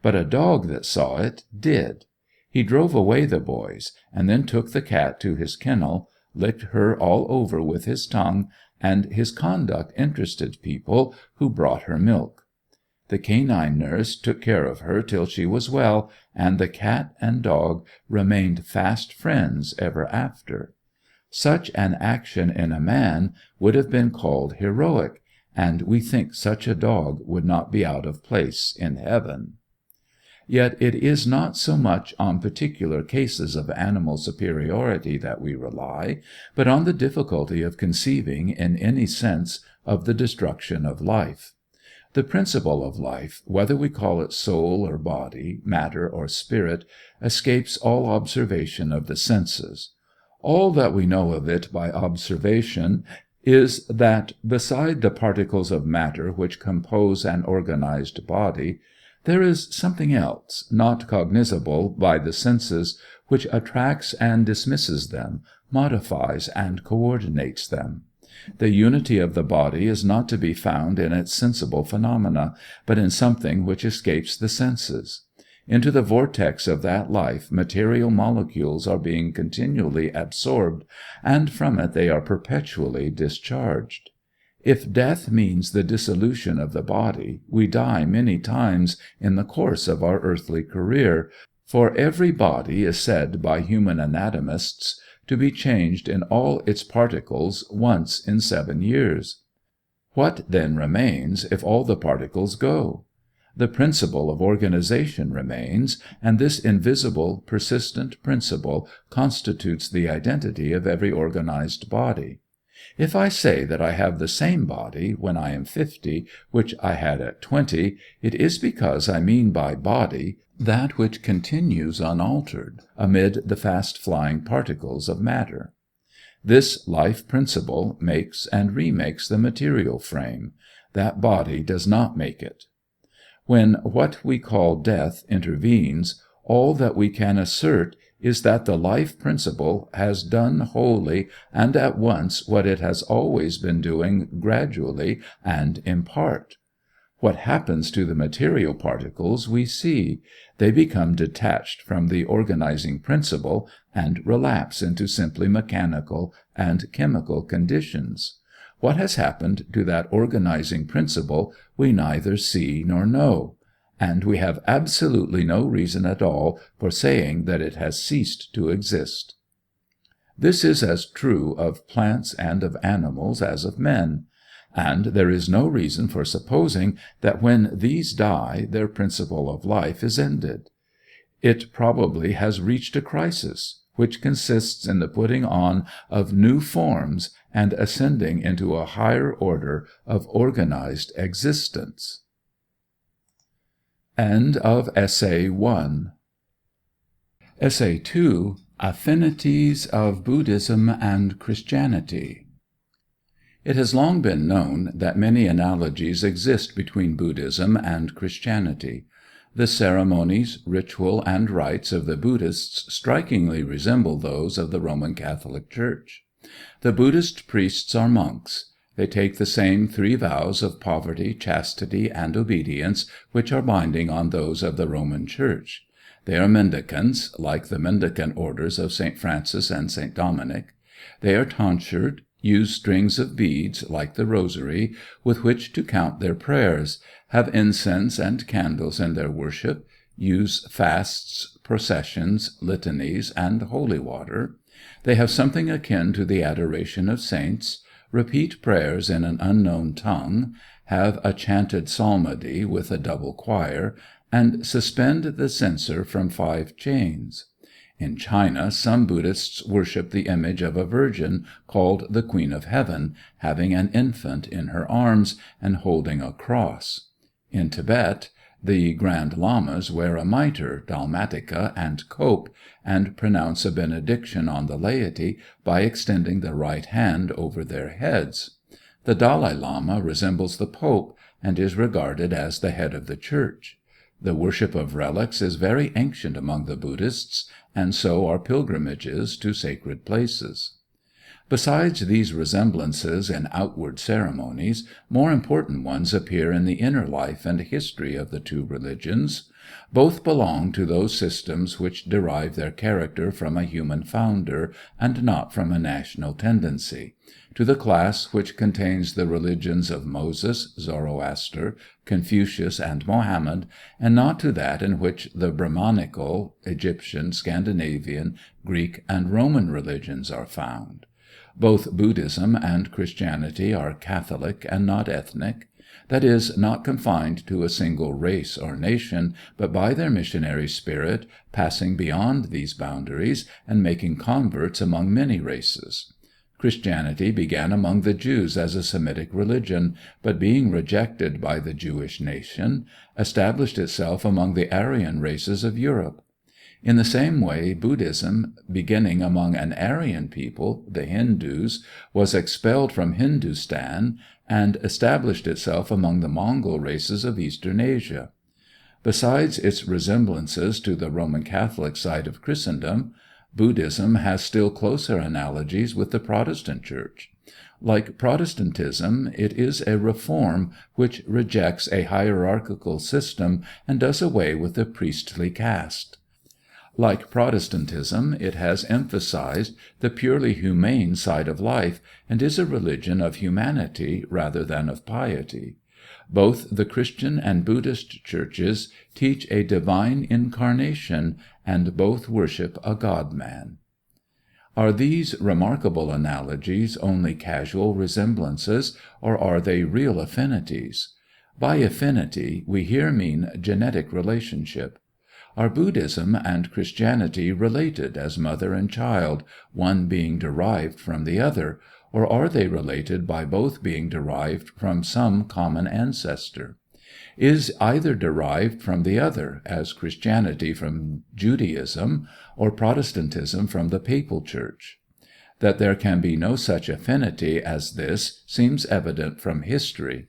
A: but a dog that saw it did. He drove away the boys, and then took the cat to his kennel, licked her all over with his tongue, and his conduct interested people who brought her milk. The canine nurse took care of her till she was well, and the cat and dog remained fast friends ever after. Such an action in a man would have been called heroic, and we think such a dog would not be out of place in heaven. Yet it is not so much on particular cases of animal superiority that we rely, but on the difficulty of conceiving in any sense of the destruction of life. The principle of life, whether we call it soul or body, matter or spirit, escapes all observation of the senses. All that we know of it by observation is that, beside the particles of matter which compose an organized body, there is something else, not cognizable by the senses, which attracts and dismisses them, modifies and coordinates them. The unity of the body is not to be found in its sensible phenomena, but in something which escapes the senses. Into the vortex of that life material molecules are being continually absorbed, and from it they are perpetually discharged. If death means the dissolution of the body, we die many times in the course of our earthly career, for every body is said by human anatomists to be changed in all its particles once in 7 years. What then remains if all the particles go? The principle of organization remains, and this invisible, persistent principle constitutes the identity of every organized body. If I say that I have the same body when I am 50 which I had at 20, it is because I mean by body that which continues unaltered amid the fast-flying particles of matter. This life principle makes and remakes the material frame. That body does not make it. When what we call death intervenes, all that we can assert is that the life principle has done wholly and at once what it has always been doing gradually and in part. What happens to the material particles we see. They become detached from the organizing principle and relapse into simply mechanical and chemical conditions. What has happened to that organizing principle we neither see nor know, and we have absolutely no reason at all for saying that it has ceased to exist. This is as true of plants and of animals as of men, and there is no reason for supposing that when these die their principle of life is ended. It probably has reached a crisis, which consists in the putting on of new forms and ascending into a higher order of organized existence. End of Essay 1. Essay 2. Affinities of Buddhism and Christianity. It has long been known that many analogies exist between Buddhism and Christianity. The ceremonies, ritual, and rites of the Buddhists strikingly resemble those of the Roman Catholic Church. The Buddhist priests are monks. They take the same 3 vows of poverty, chastity, and obedience which are binding on those of the Roman Church. They are mendicants, like the mendicant orders of St. Francis and St. Dominic. They are tonsured, use strings of beads, like the rosary, with which to count their prayers, have incense and candles in their worship, use fasts, processions, litanies, and holy water. They have something akin to the adoration of saints, repeat prayers in an unknown tongue, have a chanted psalmody with a double choir, and suspend the censer from 5 chains. In China, some Buddhists worship the image of a virgin called the Queen of Heaven, having an infant in her arms and holding a cross. In Tibet, the Grand Lamas wear a mitre, dalmatica, and cope, and pronounce a benediction on the laity by extending the right hand over their heads. The Dalai Lama resembles the Pope, and is regarded as the head of the Church. The worship of relics is very ancient among the Buddhists, and so are pilgrimages to sacred places. Besides these resemblances in outward ceremonies, more important ones appear in the inner life and history of the two religions. Both belong to those systems which derive their character from a human founder, and not from a national tendency; to the class which contains the religions of Moses, Zoroaster, Confucius, and Mohammed, and not to that in which the Brahmanical, Egyptian, Scandinavian, Greek, and Roman religions are found. Both Buddhism and Christianity are Catholic and not ethnic; that is, not confined to a single race or nation, but by their missionary spirit passing beyond these boundaries and making converts among many races. Christianity began among the Jews as a Semitic religion, but being rejected by the Jewish nation, established itself among the Aryan races of Europe. In the same way, Buddhism, beginning among an Aryan people, the Hindus, was expelled from Hindustan, and established itself among the Mongol races of Eastern Asia. Besides its resemblances to the Roman Catholic side of Christendom, Buddhism has still closer analogies with the Protestant Church. Like Protestantism, it is a reform which rejects a hierarchical system and does away with the priestly caste. Like Protestantism, it has emphasized the purely humane side of life, and is a religion of humanity rather than of piety. Both the Christian and Buddhist churches teach a divine incarnation, and both worship a God-man. Are these remarkable analogies only casual resemblances, or are they real affinities? By affinity, we here mean genetic relationship. Are Buddhism and Christianity related as mother and child, one being derived from the other, or are they related by both being derived from some common ancestor? Is either derived from the other, as Christianity from Judaism, or Protestantism from the Papal Church? That there can be no such affinity as this seems evident from history.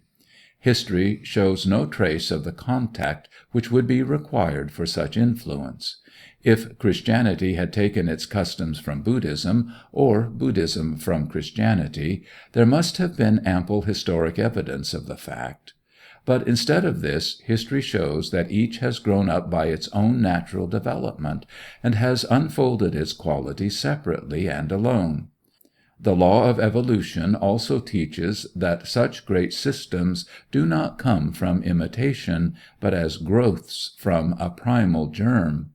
A: History shows no trace of the contact which would be required for such influence. If Christianity had taken its customs from Buddhism, or Buddhism from Christianity, there must have been ample historic evidence of the fact. But instead of this, history shows that each has grown up by its own natural development, and has unfolded its qualities separately and alone. The law of evolution also teaches that such great systems do not come from imitation, but as growths from a primal germ.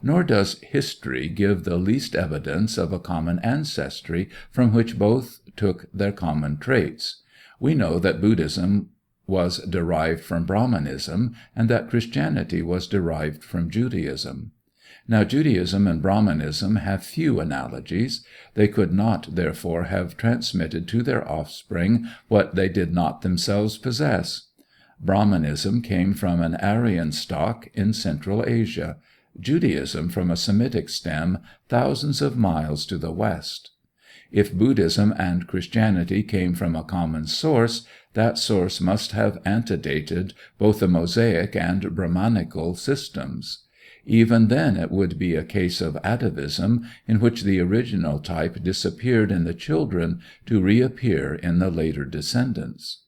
A: Nor does history give the least evidence of a common ancestry from which both took their common traits. We know that Buddhism was derived from Brahmanism, and that Christianity was derived from Judaism. Now Judaism and Brahmanism have few analogies. They could not, therefore, have transmitted to their offspring what they did not themselves possess. Brahmanism came from an Aryan stock in Central Asia, Judaism from a Semitic stem thousands of miles to the west. If Buddhism and Christianity came from a common source, that source must have antedated both the Mosaic and Brahmanical systems. Even then it would be a case of atavism, in which the original type disappeared in the children to reappear in the later descendants.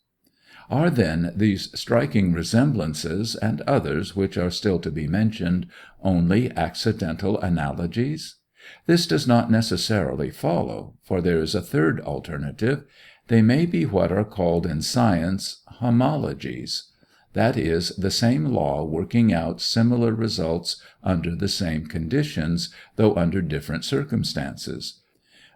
A: Are then these striking resemblances, and others which are still to be mentioned, only accidental analogies? This does not necessarily follow, for there is a third alternative. They may be what are called in science homologies. That is, the same law working out similar results under the same conditions, though under different circumstances.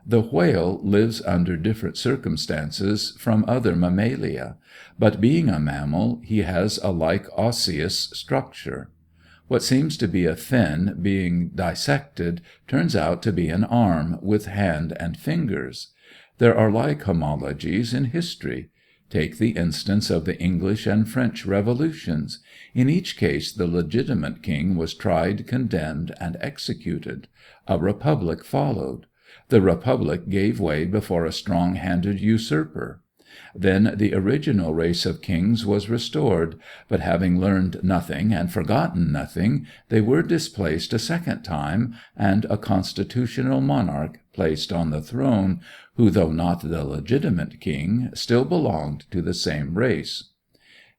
A: The whale lives under different circumstances from other mammalia, but being a mammal, he has a like osseous structure. What seems to be a fin being dissected turns out to be an arm with hand and fingers. There are like homologies in history. Take the instance of the English and French revolutions. In each case the legitimate king was tried, condemned, and executed. A republic followed. The republic gave way before a strong-handed usurper. Then the original race of kings was restored, but having learned nothing and forgotten nothing, they were displaced a second time, and a constitutional monarch placed on the throne, who, though not the legitimate king, still belonged to the same race.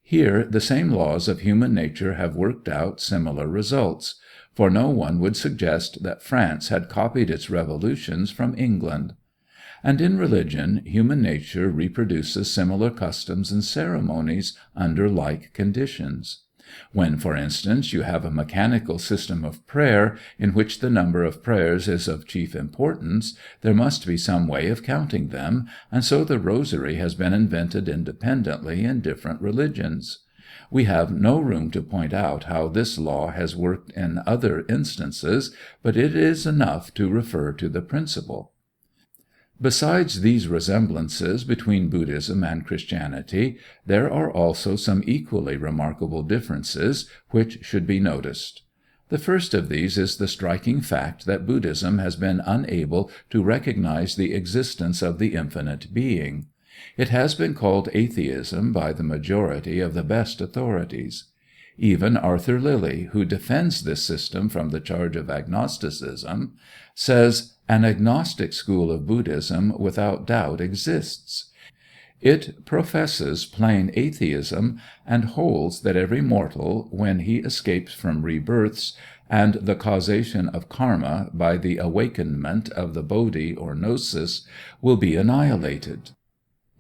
A: Here the same laws of human nature have worked out similar results, for no one would suggest that France had copied its revolutions from England. And in religion, human nature reproduces similar customs and ceremonies under like conditions. When, for instance, you have a mechanical system of prayer, in which the number of prayers is of chief importance, there must be some way of counting them, and so the rosary has been invented independently in different religions. We have no room to point out how this law has worked in other instances, but it is enough to refer to the principle. Besides these resemblances between Buddhism and Christianity, there are also some equally remarkable differences which should be noticed. The first of these is the striking fact that Buddhism has been unable to recognize the existence of the infinite being. It has been called atheism by the majority of the best authorities. Even Arthur Lillie, who defends this system from the charge of agnosticism, says, "An agnostic school of Buddhism without doubt exists. It professes plain atheism, and holds that every mortal, when he escapes from rebirths and the causation of karma by the awakenment of the bodhi or gnosis, will be annihilated."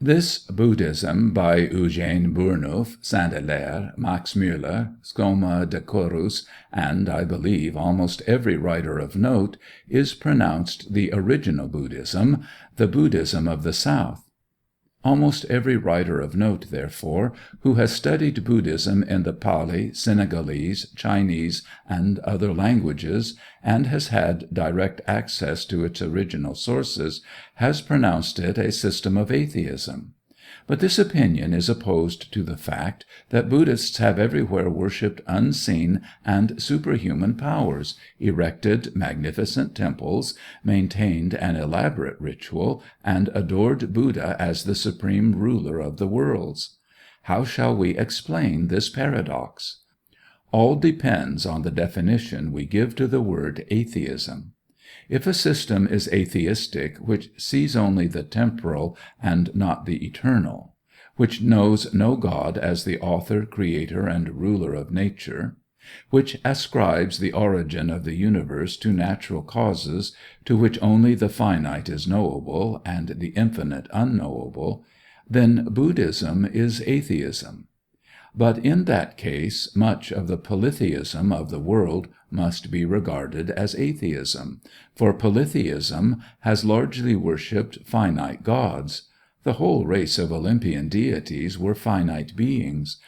A: This Buddhism by Eugène Burnouf, Saint-Hilaire, Max Müller, Skoma de Corus, and, I believe, almost every writer of note, is pronounced the original Buddhism, the Buddhism of the South. Almost every writer of note, therefore, who has studied Buddhism in the Pali, Senegalese, Chinese, and other languages, and has had direct access to its original sources, has pronounced it a system of atheism. But this opinion is opposed to the fact that Buddhists have everywhere worshipped unseen and superhuman powers, erected magnificent temples, maintained an elaborate ritual, and adored Buddha as the supreme ruler of the worlds. How shall we explain this paradox? All depends on the definition we give to the word atheism. If a system is atheistic which sees only the temporal and not the eternal, which knows no God as the author, creator, and ruler of nature, which ascribes the origin of the universe to natural causes, to which only the finite is knowable and the infinite unknowable, then Buddhism is atheism. But in that case, much of the polytheism of the world must be regarded as atheism, for polytheism has largely worshipped finite gods. The whole race of Olympian deities were finite beings.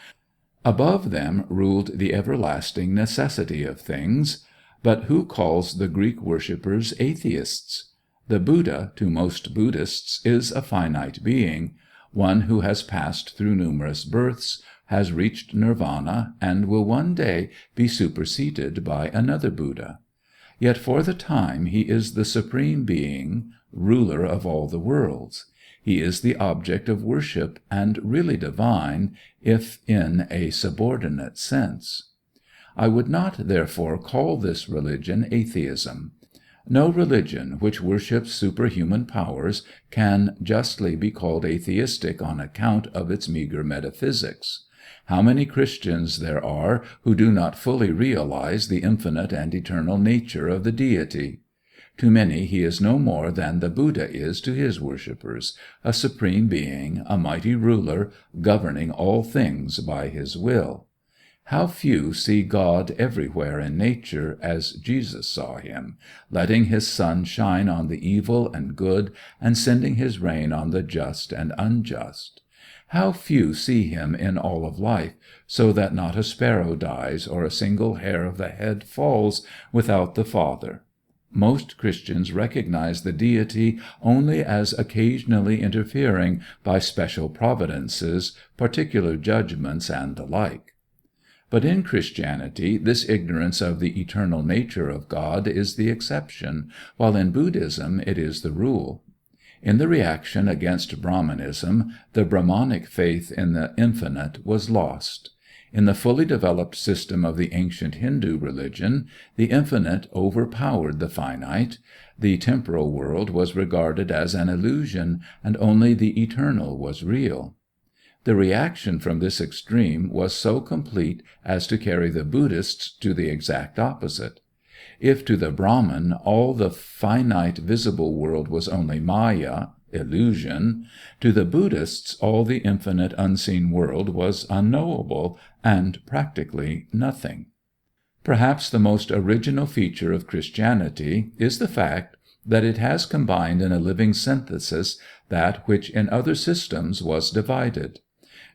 A: Above them ruled the everlasting necessity of things. But who calls the Greek worshippers atheists? The Buddha, to most Buddhists, is a finite being, one who has passed through numerous births, has reached nirvana, and will one day be superseded by another Buddha. Yet for the time he is the supreme being, ruler of all the worlds. He is the object of worship, and really divine, if in a subordinate sense. I would not, therefore, call this religion atheism. No religion which worships superhuman powers can justly be called atheistic on account of its meager metaphysics. How many Christians there are who do not fully realize the infinite and eternal nature of the deity! To many he is no more than the Buddha is to his worshippers, a supreme being, a mighty ruler, governing all things by his will. How few see God everywhere in nature, as Jesus saw him, letting his sun shine on the evil and good, and sending his rain on the just and unjust. How few see him in all of life, so that not a sparrow dies or a single hair of the head falls without the Father. most Christians recognize the deity only as occasionally interfering by special providences, particular judgments, and the like. But in Christianity, this ignorance of the eternal nature of God is the exception, while in Buddhism it is the rule. In the reaction against Brahmanism, the Brahmanic faith in the infinite was lost. In the fully developed system of the ancient Hindu religion, the infinite overpowered the finite, the temporal world was regarded as an illusion, and only the eternal was real. The reaction from this extreme was so complete as to carry the Buddhists to the exact opposite. If to the Brahman all the finite visible world was only Maya, illusion, to the Buddhists all the infinite unseen world was unknowable and practically nothing. Perhaps the most original feature of Christianity is the fact that it has combined in a living synthesis that which in other systems was divided.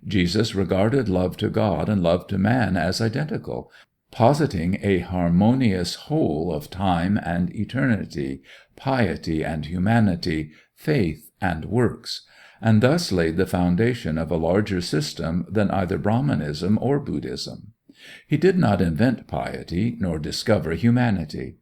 A: Jesus regarded love to God and love to man as identical, positing a harmonious whole of time and eternity, piety and humanity, faith and works, and thus laid the foundation of a larger system than either Brahmanism or Buddhism. He did not invent piety, nor discover humanity.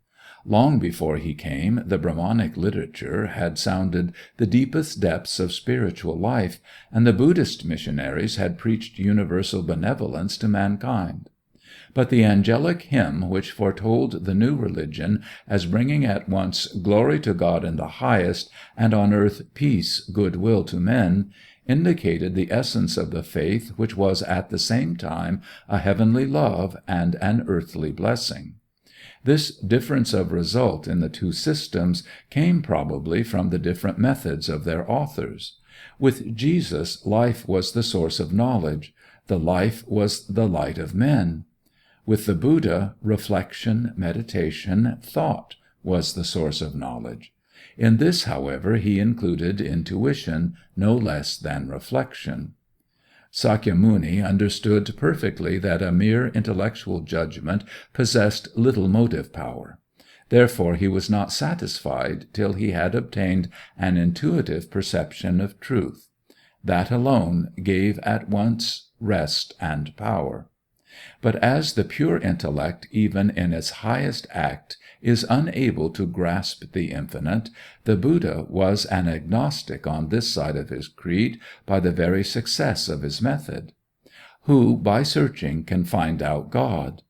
A: Long before he came, the Brahmanic literature had sounded the deepest depths of spiritual life, and the Buddhist missionaries had preached universal benevolence to mankind. But the angelic hymn which foretold the new religion as bringing at once glory to God in the highest, and on earth peace, goodwill to men, indicated the essence of the faith which was at the same time a heavenly love and an earthly blessing. This difference of result in the two systems came probably from the different methods of their authors. With Jesus, life was the source of knowledge. The life was the light of men. With the Buddha, reflection, meditation, thought was the source of knowledge. In this, however, he included intuition no less than reflection. Sakyamuni understood perfectly that a mere intellectual judgment possessed little motive power. Therefore he was not satisfied till he had obtained an intuitive perception of truth. That alone gave at once rest and power. But as the pure intellect, even in its highest act, is unable to grasp the infinite, the Buddha was an agnostic on this side of his creed by the very success of his method. Who, by searching, can find out God?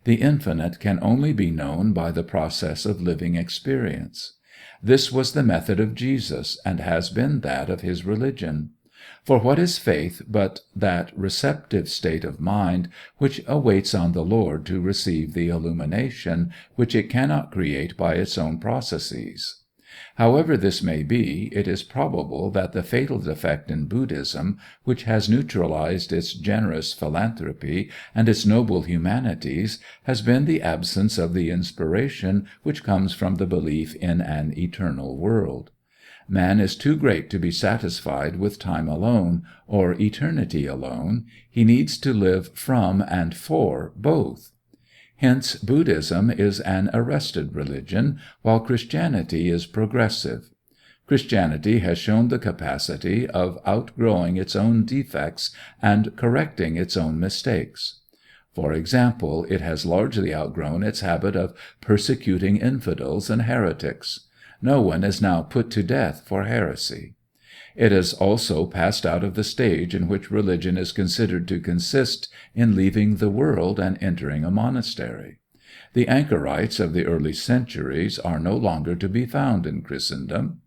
A: The infinite can only be known by the process of living experience. This was the method of Jesus, and has been that of his religion. For what is faith but that receptive state of mind which awaits on the Lord to receive the illumination, which it cannot create by its own processes? However this may be, it is probable that the fatal defect in Buddhism, which has neutralized its generous philanthropy and its noble humanities, has been the absence of the inspiration which comes from the belief in an eternal world. Man is too great to be satisfied with time alone, or eternity alone. He needs to live from and for both. Hence Buddhism is an arrested religion, while Christianity is progressive. Christianity has shown the capacity of outgrowing its own defects and correcting its own mistakes. For example, it has largely outgrown its habit of persecuting infidels and heretics. No one is now put to death for heresy. It has also passed out of the stage in which religion is considered to consist in leaving the world and entering a monastery. The anchorites of the early centuries are no longer to be found in Christendom.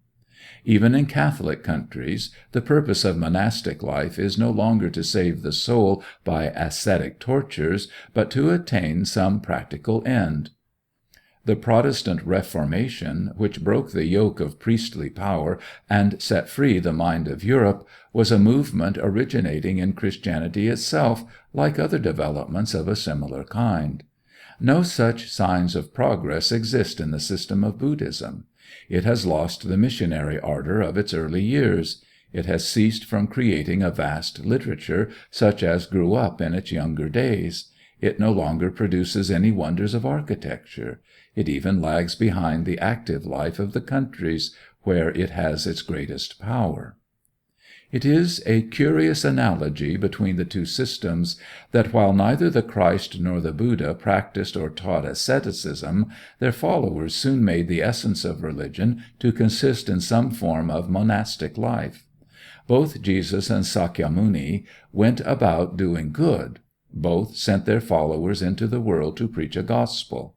A: Even in Catholic countries, the purpose of monastic life is no longer to save the soul by ascetic tortures, but to attain some practical end. The Protestant Reformation, which broke the yoke of priestly power and set free the mind of Europe, was a movement originating in Christianity itself, like other developments of a similar kind. No such signs of progress exist in the system of Buddhism. It has lost the missionary ardor of its early years. It has ceased from creating a vast literature such as grew up in its younger days. It no longer produces any wonders of architecture. It even lags behind the active life of the countries where it has its greatest power. It is a curious analogy between the two systems that while neither the Christ nor the Buddha practiced or taught asceticism, their followers soon made the essence of religion to consist in some form of monastic life. Both Jesus and Sakyamuni went about doing good. Both sent their followers into the world to preach a gospel.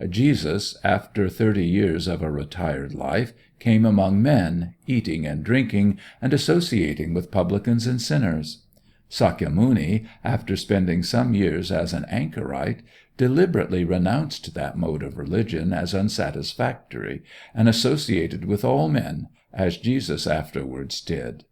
A: Jesus, after 30 years of a retired life, came among men, eating and drinking, and associating with publicans and sinners. Sakyamuni, after spending some years as an anchorite, deliberately renounced that mode of religion as unsatisfactory, and associated with all men, as Jesus afterwards did.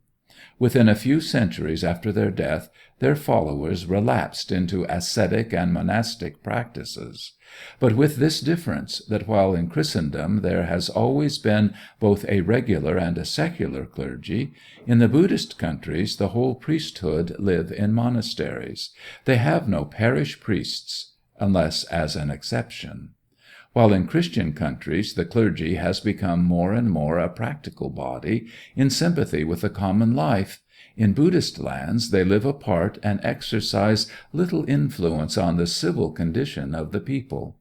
A: Within a few centuries after their death, their followers relapsed into ascetic and monastic practices. But with this difference, that while in Christendom there has always been both a regular and a secular clergy, in the Buddhist countries the whole priesthood live in monasteries. They have no parish priests, unless as an exception. While in Christian countries the clergy has become more and more a practical body, in sympathy with the common life, in Buddhist lands they live apart and exercise little influence on the civil condition of the people.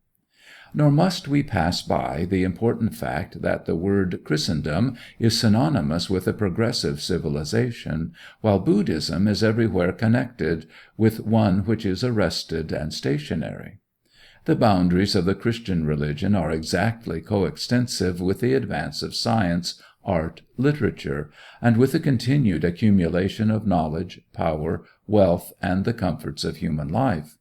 A: Nor must we pass by the important fact that the word Christendom is synonymous with a progressive civilization, while Buddhism is everywhere connected with one which is arrested and stationary. The boundaries of the Christian religion are exactly coextensive with the advance of science, art, literature, and with the continued accumulation of knowledge, power, wealth, and the comforts of human life.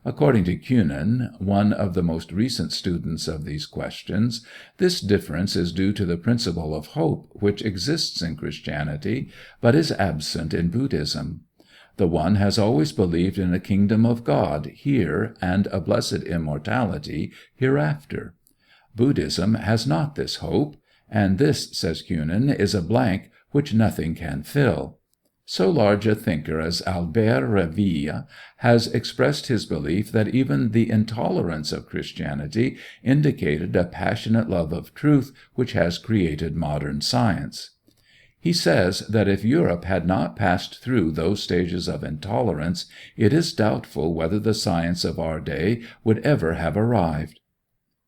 A: According to Kuenen, one of the most recent students of these questions, this difference is due to the principle of hope which exists in Christianity, but is absent in Buddhism. The one has always believed in a kingdom of God here and a blessed immortality hereafter. Buddhism has not this hope, and this, says Kuenen, is a blank which nothing can fill. So large a thinker as Albert Reville has expressed his belief that even the intolerance of Christianity indicated a passionate love of truth which has created modern science. He says that if Europe had not passed through those stages of intolerance, it is doubtful whether the science of our day would ever have arrived.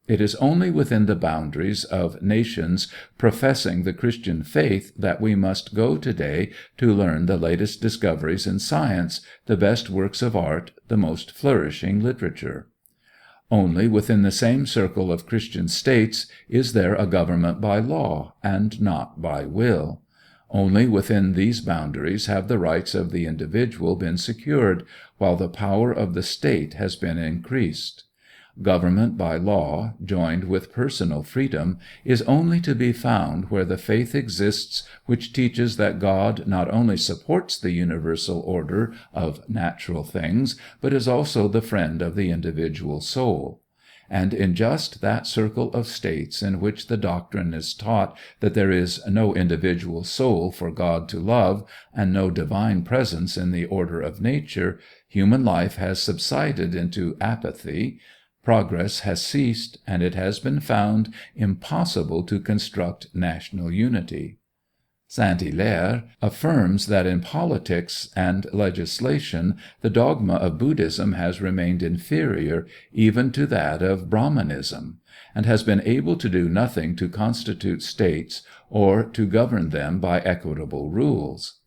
A: It is only within the boundaries of nations professing the Christian faith that we must go today to learn the latest discoveries in science, the best works of art, the most flourishing literature. Only within the same circle of Christian states is there a government by law, and not by will. Only within these boundaries have the rights of the individual been secured, while the power of the state has been increased. Government by law, joined with personal freedom, is only to be found where the faith exists which teaches that God not only supports the universal order of natural things, but is also the friend of the individual soul. And in just that circle of states in which the doctrine is taught that there is no individual soul for God to love, and no divine presence in the order of nature, human life has subsided into apathy, progress has ceased, and it has been found impossible to construct national unity. Saint-Hilaire affirms that in politics and legislation the dogma of Buddhism has remained inferior even to that of Brahmanism, and has been able to do nothing to constitute states or to govern them by equitable rules.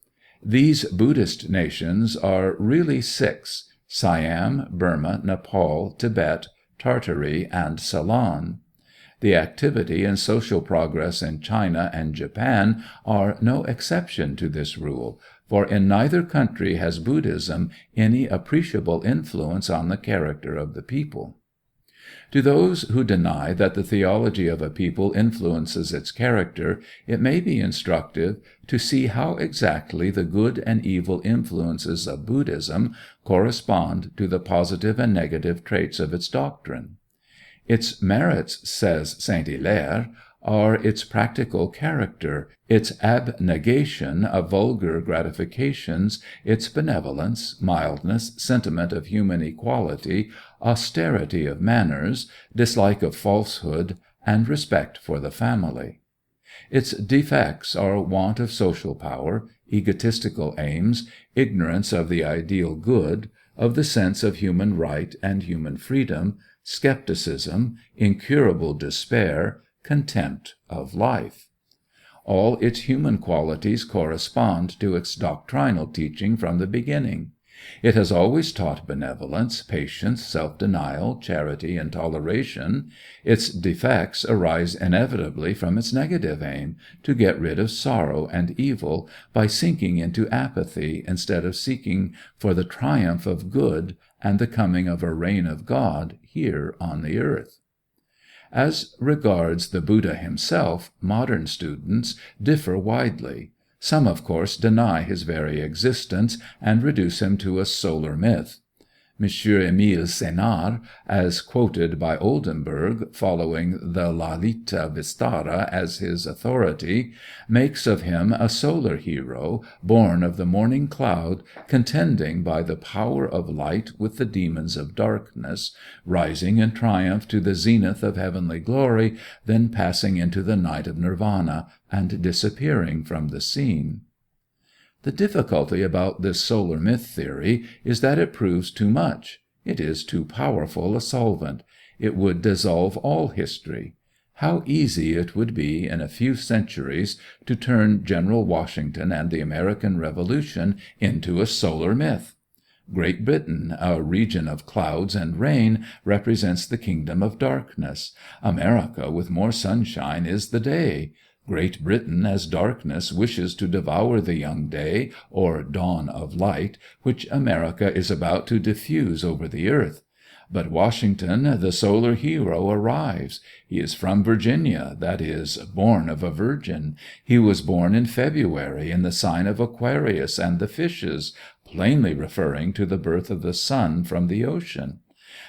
A: These Buddhist nations are really 6: Siam, Burma, Nepal, Tibet, Tartary, and Ceylon. The activity and social progress in China and Japan are no exception to this rule, for in neither country has Buddhism any appreciable influence on the character of the people. To those who deny that the theology of a people influences its character, it may be instructive to see how exactly the good and evil influences of Buddhism correspond to the positive and negative traits of its doctrine. Its merits, says Saint-Hilaire, are its practical character, its abnegation of vulgar gratifications, its benevolence, mildness, sentiment of human equality, austerity of manners, dislike of falsehood, and respect for the family. Its defects are want of social power, egotistical aims, ignorance of the ideal good, of the sense of human right and human freedom, skepticism, incurable despair, contempt of life. All its human qualities correspond to its doctrinal teaching from the beginning. It has always taught benevolence, patience, self-denial, charity, and toleration. Its defects arise inevitably from its negative aim, to get rid of sorrow and evil by sinking into apathy instead of seeking for the triumph of good and the coming of a reign of God here on the earth. As regards the Buddha himself, modern students differ widely. Some, of course, deny his very existence and reduce him to a solar myth. M. Emile Senard, as quoted by Oldenburg, following the Lalita Vistara as his authority, makes of him a solar hero, born of the morning cloud, contending by the power of light with the demons of darkness, rising in triumph to the zenith of heavenly glory, then passing into the night of nirvana, and disappearing from the scene. The difficulty about this solar myth theory is that it proves too much. It is too powerful a solvent. It would dissolve all history. How easy it would be in a few centuries to turn General Washington and the American Revolution into a solar myth. Great Britain, a region of clouds and rain, represents the kingdom of darkness. America, with more sunshine, is the day. Great Britain, as darkness, wishes to devour the young day, or dawn of light, which America is about to diffuse over the earth. But Washington, the solar hero, arrives. He is from Virginia, that is, born of a virgin. He was born in February, in the sign of Aquarius and the fishes, plainly referring to the birth of the sun from the ocean.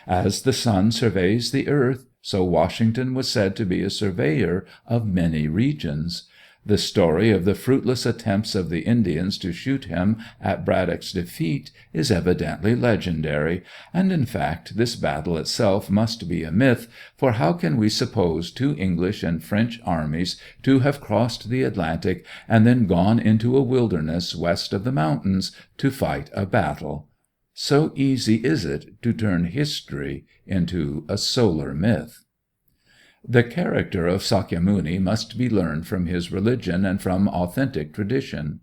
A: As the sun surveys the earth, so Washington was said to be a surveyor of many regions. The story of the fruitless attempts of the Indians to shoot him at Braddock's defeat is evidently legendary, and in fact this battle itself must be a myth, for how can we suppose two English and French armies to have crossed the Atlantic and then gone into a wilderness west of the mountains to fight a battle? So easy is it to turn history into a solar myth. The character of Sakyamuni must be learned from his religion and from authentic tradition.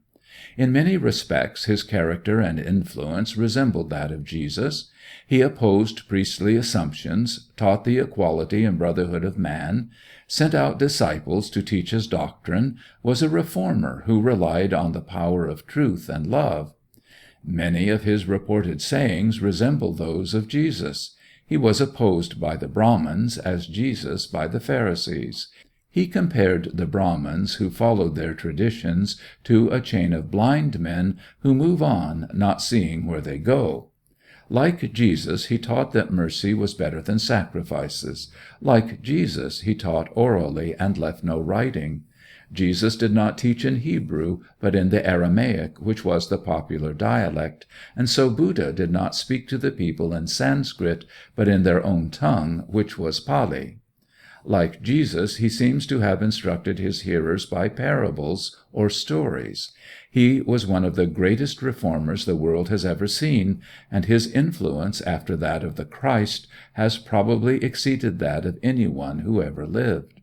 A: In many respects his character and influence resembled that of Jesus. He opposed priestly assumptions, taught the equality and brotherhood of man, sent out disciples to teach his doctrine, was a reformer who relied on the power of truth and love. Many of his reported sayings resemble those of Jesus. He was opposed by the Brahmins, as Jesus by the Pharisees. He compared the Brahmins who followed their traditions to a chain of blind men who move on, not seeing where they go. Like Jesus, he taught that mercy was better than sacrifices. Like Jesus, he taught orally and left no writing. Jesus did not teach in Hebrew, but in the Aramaic, which was the popular dialect, and so Buddha did not speak to the people in Sanskrit, but in their own tongue, which was Pali. Like Jesus, he seems to have instructed his hearers by parables or stories. He was one of the greatest reformers the world has ever seen, and his influence after that of the Christ has probably exceeded that of anyone who ever lived.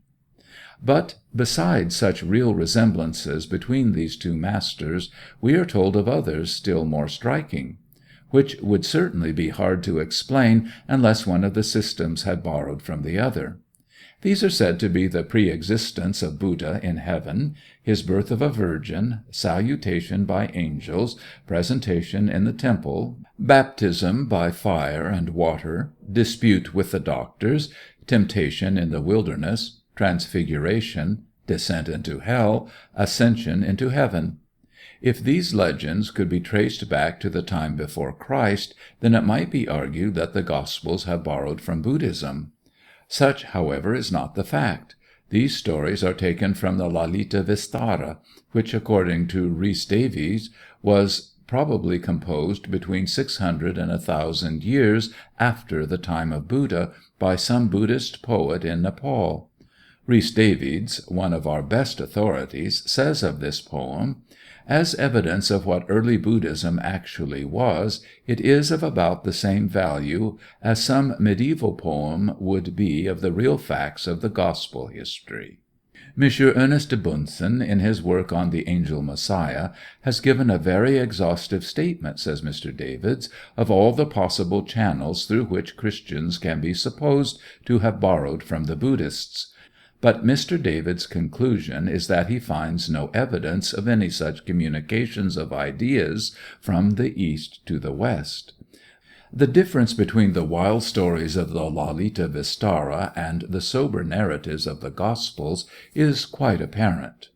A: But besides such real resemblances between these two masters, we are told of others still more striking, which would certainly be hard to explain unless one of the systems had borrowed from the other. These are said to be the pre-existence of Buddha in heaven, his birth of a virgin, salutation by angels, presentation in the temple, baptism by fire and water, dispute with the doctors, temptation in the wilderness, transfiguration, descent into hell, ascension into heaven. If these legends could be traced back to the time before Christ, then it might be argued that the Gospels have borrowed from Buddhism. Such, however, is not the fact. These stories are taken from the Lalita Vistara, which, according to Rhys Davies, was probably composed between 600 and 1,000 years after the time of Buddha by some Buddhist poet in Nepal. Rhys Davies, one of our best authorities, says of this poem, "As evidence of what early Buddhism actually was, it is of about the same value as some medieval poem would be of the real facts of the gospel history." M. Ernest de Bunsen, in his work on the Angel Messiah, has given a very exhaustive statement, says Mr. Davids, of all the possible channels through which Christians can be supposed to have borrowed from the Buddhists. But Mr. Davids' conclusion is that he finds no evidence of any such communications of ideas from the East to the West. The difference between the wild stories of the Lalita Vistara and the sober narratives of the Gospels is quite apparent.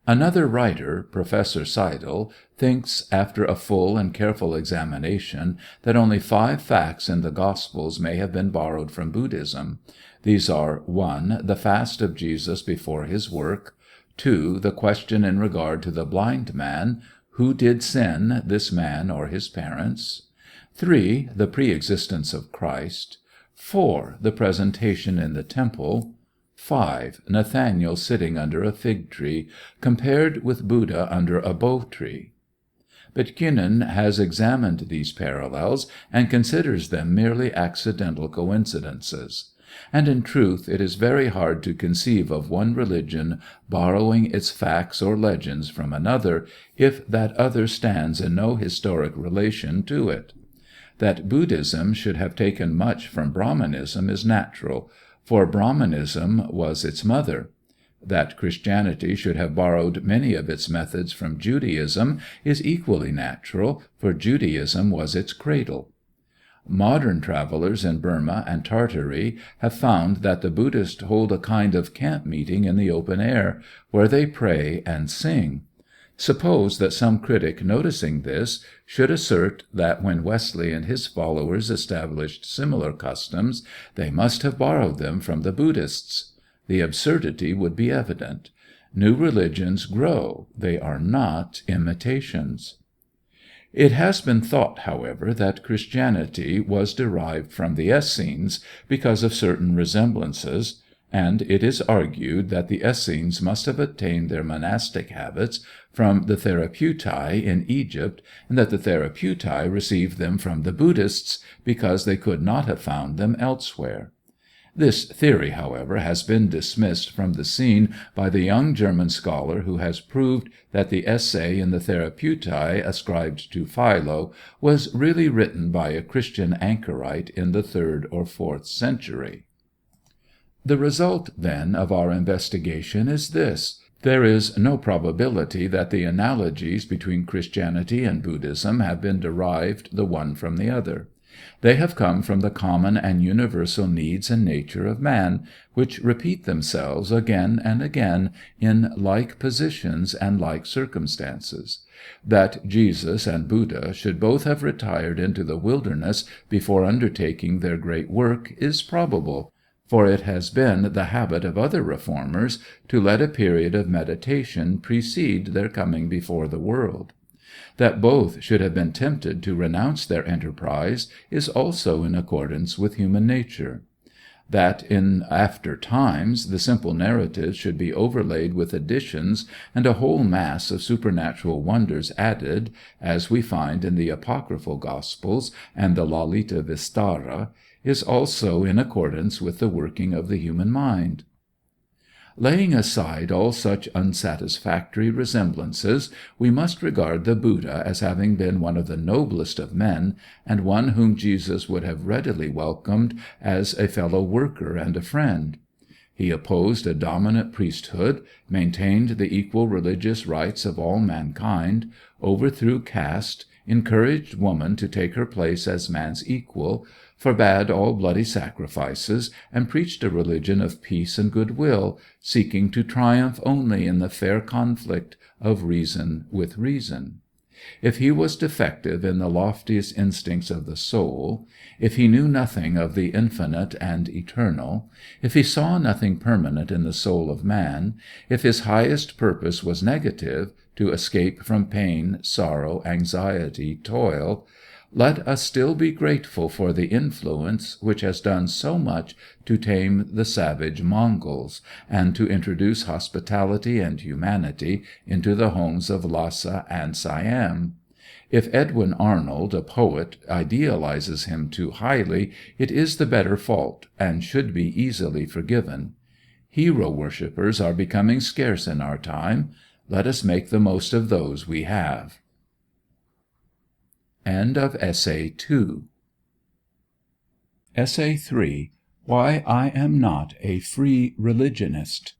A: Another writer, Professor Seidel, thinks, after a full and careful examination, that only 5 facts in the Gospels may have been borrowed from Buddhism. These are: 1. The fast of Jesus before his work; 2. The question in regard to the blind man: who did sin, this man or his parents? 3. The pre-existence of Christ. 4. The presentation in the temple. 5. Nathanael sitting under a fig tree, compared with Buddha under a bo tree. But Kuenen has examined these parallels and considers them merely accidental coincidences. And in truth it is very hard to conceive of one religion borrowing its facts or legends from another, if that other stands in no historic relation to it. That Buddhism should have taken much from Brahmanism is natural, for Brahmanism was its mother. That Christianity should have borrowed many of its methods from Judaism is equally natural, for Judaism was its cradle. Modern travelers in Burma and Tartary have found that the Buddhists hold a kind of camp meeting in the open air, where they pray and sing. Suppose that some critic noticing this should assert that when Wesley and his followers established similar customs, they must have borrowed them from the Buddhists. The absurdity would be evident. New religions grow, they are not imitations. It has been thought, however, that Christianity was derived from the Essenes because of certain resemblances, and it is argued that the Essenes must have obtained their monastic habits from the Therapeutae in Egypt, and that the Therapeutae received them from the Buddhists because they could not have found them elsewhere. This theory, however, has been dismissed from the scene by the young German scholar who has proved that the essay in the Therapeutae ascribed to Philo was really written by a Christian anchorite in the 3rd or 4th century. The result, then, of our investigation is this. There is no probability that the analogies between Christianity and Buddhism have been derived the one from the other. They have come from the common and universal needs and nature of man, which repeat themselves again and again in like positions and like circumstances. That Jesus and Buddha should both have retired into the wilderness before undertaking their great work is probable, for it has been the habit of other reformers to let a period of meditation precede their coming before the world. That both should have been tempted to renounce their enterprise is also in accordance with human nature. That in after times the simple narratives should be overlaid with additions and a whole mass of supernatural wonders added, as we find in the apocryphal Gospels and the Lalita Vistara, is also in accordance with the working of the human mind. Laying aside all such unsatisfactory resemblances, we must regard the Buddha as having been one of the noblest of men, and one whom Jesus would have readily welcomed as a fellow worker and a friend. He opposed a dominant priesthood, maintained the equal religious rights of all mankind, overthrew caste, encouraged woman to take her place as man's equal, forbade all bloody sacrifices, and preached a religion of peace and goodwill, seeking to triumph only in the fair conflict of reason with reason. If he was defective in the loftiest instincts of the soul, if he knew nothing of the infinite and eternal, if he saw nothing permanent in the soul of man, if his highest purpose was negative, to escape from pain, sorrow, anxiety, toil, let us still be grateful for the influence which has done so much to tame the savage Mongols, and to introduce hospitality and humanity into the homes of Lhasa and Siam. If Edwin Arnold, a poet, idealizes him too highly, it is the better fault, and should be easily forgiven. Hero worshippers are becoming scarce in our time. Let us make the most of those we have. End of Essay 2. Essay 3. Why I am not a Free Religionist.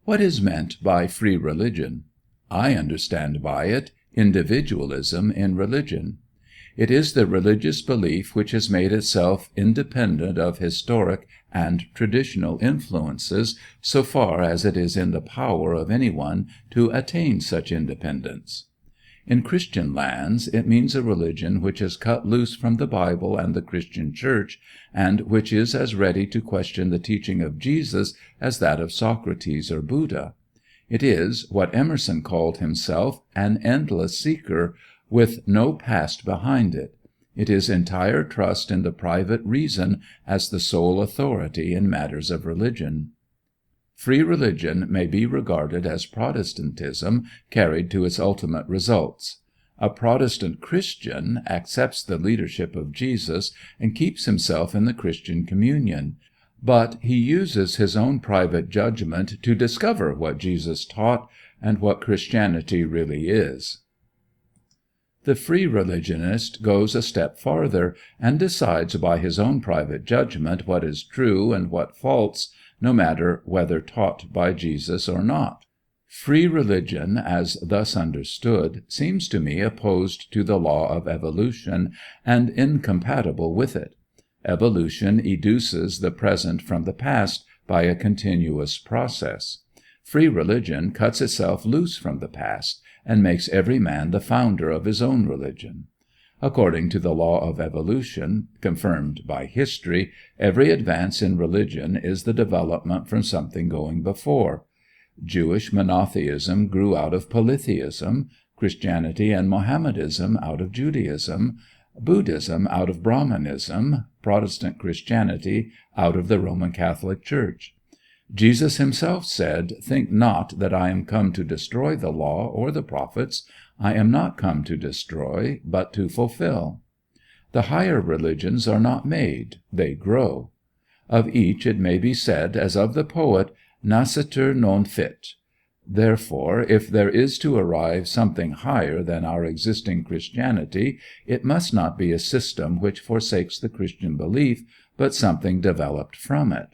A: What is meant by free religion? I understand by it individualism in religion. It is the religious belief which has made itself independent of historic and traditional influences, so far as it is in the power of anyone to attain such independence. In Christian lands, it means a religion which is cut loose from the Bible and the Christian Church, and which is as ready to question the teaching of Jesus as that of Socrates or Buddha. It is, what Emerson called himself, an endless seeker, with no past behind it. It is entire trust in the private reason as the sole authority in matters of religion. Free religion may be regarded as Protestantism carried to its ultimate results. A Protestant Christian accepts the leadership of Jesus and keeps himself in the Christian communion, but he uses his own private judgment to discover what Jesus taught and what Christianity really is. The free religionist goes a step farther, and decides by his own private judgment what is true and what false, no matter whether taught by Jesus or not. Free religion, as thus understood, seems to me opposed to the law of evolution, and incompatible with it. Evolution educes the present from the past by a continuous process. Free religion cuts itself loose from the past, and makes every man the founder of his own religion. According to the law of evolution, confirmed by history, every advance in religion is the development from something going before. Jewish monotheism grew out of polytheism, Christianity and Mohammedanism out of Judaism, Buddhism out of Brahmanism, Protestant Christianity out of the Roman Catholic Church. Jesus himself said, "Think not that I am come to destroy the law or the prophets. I am not come to destroy, but to fulfill." The higher religions are not made, they grow. Of each it may be said, as of the poet, nascitur non fit. Therefore, if there is to arrive something higher than our existing Christianity, it must not be a system which forsakes the Christian belief, but something developed from it.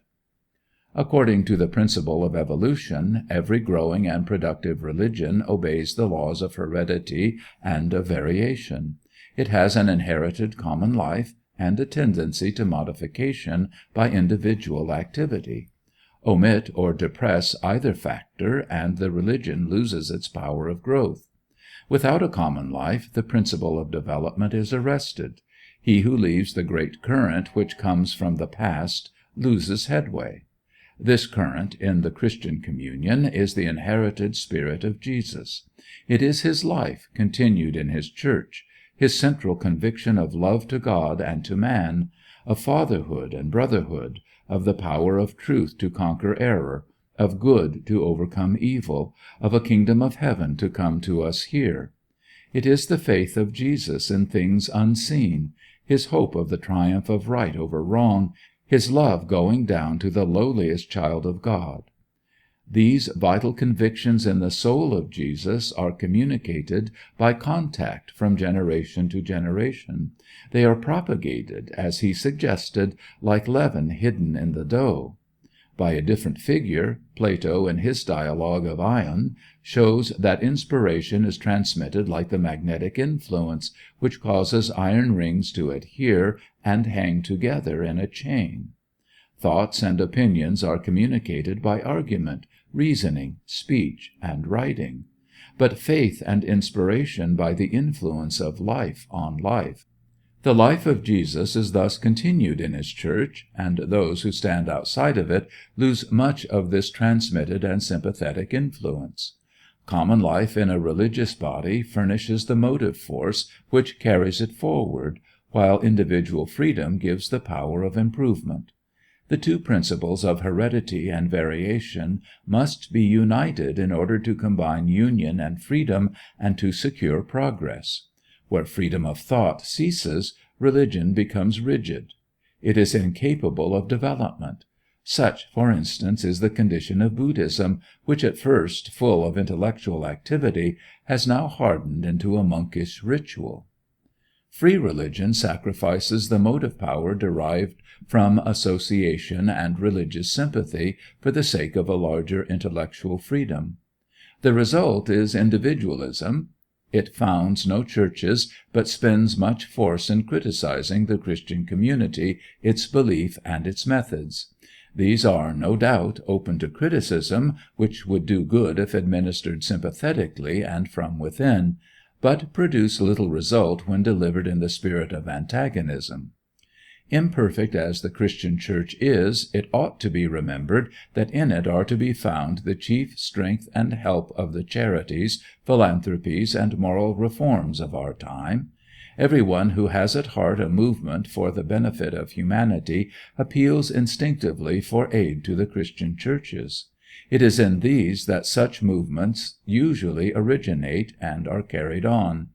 A: According to the principle of evolution, every growing and productive religion obeys the laws of heredity and of variation. It has an inherited common life, and a tendency to modification by individual activity. Omit or depress either factor, and the religion loses its power of growth. Without a common life, the principle of development is arrested. He who leaves the great current which comes from the past loses headway. This current, in the Christian communion, is the inherited spirit of Jesus. It is his life, continued in his church, his central conviction of love to God and to man, of fatherhood and brotherhood, of the power of truth to conquer error, of good to overcome evil, of a kingdom of heaven to come to us here. It is the faith of Jesus in things unseen, his hope of the triumph of right over wrong, his love going down to the lowliest child of God. These vital convictions in the soul of Jesus are communicated by contact from generation to generation. They are propagated, as he suggested, like leaven hidden in the dough. By a different figure, Plato, in his dialogue of Ion, shows that inspiration is transmitted like the magnetic influence, which causes iron rings to adhere and hang together in a chain. Thoughts and opinions are communicated by argument, reasoning, speech, and writing. but faith and inspiration by the influence of life on life. The life of Jesus is thus continued in his church, and those who stand outside of it lose much of this transmitted and sympathetic influence. Common life in a religious body furnishes the motive force which carries it forward, while individual freedom gives the power of improvement. The two principles of heredity and variation must be united in order to combine union and freedom and to secure progress. Where freedom of thought ceases, religion becomes rigid. It is incapable of development. Such, for instance, is the condition of Buddhism, which at first full of intellectual activity has now hardened into a monkish ritual. Free religion sacrifices the motive power derived from association and religious sympathy for the sake of a larger intellectual freedom. The result is individualism. It founds no churches, but spends much force in criticizing the Christian community, its belief, and its methods. These are, no doubt, open to criticism, which would do good if administered sympathetically and from within, but produce little result when delivered in the spirit of antagonism. Imperfect as the Christian Church is, it ought to be remembered that in it are to be found the chief strength and help of the charities, philanthropies, and moral reforms of our time. Every one who has at heart a movement for the benefit of humanity appeals instinctively for aid to the Christian churches. It is in these that such movements usually originate and are carried on.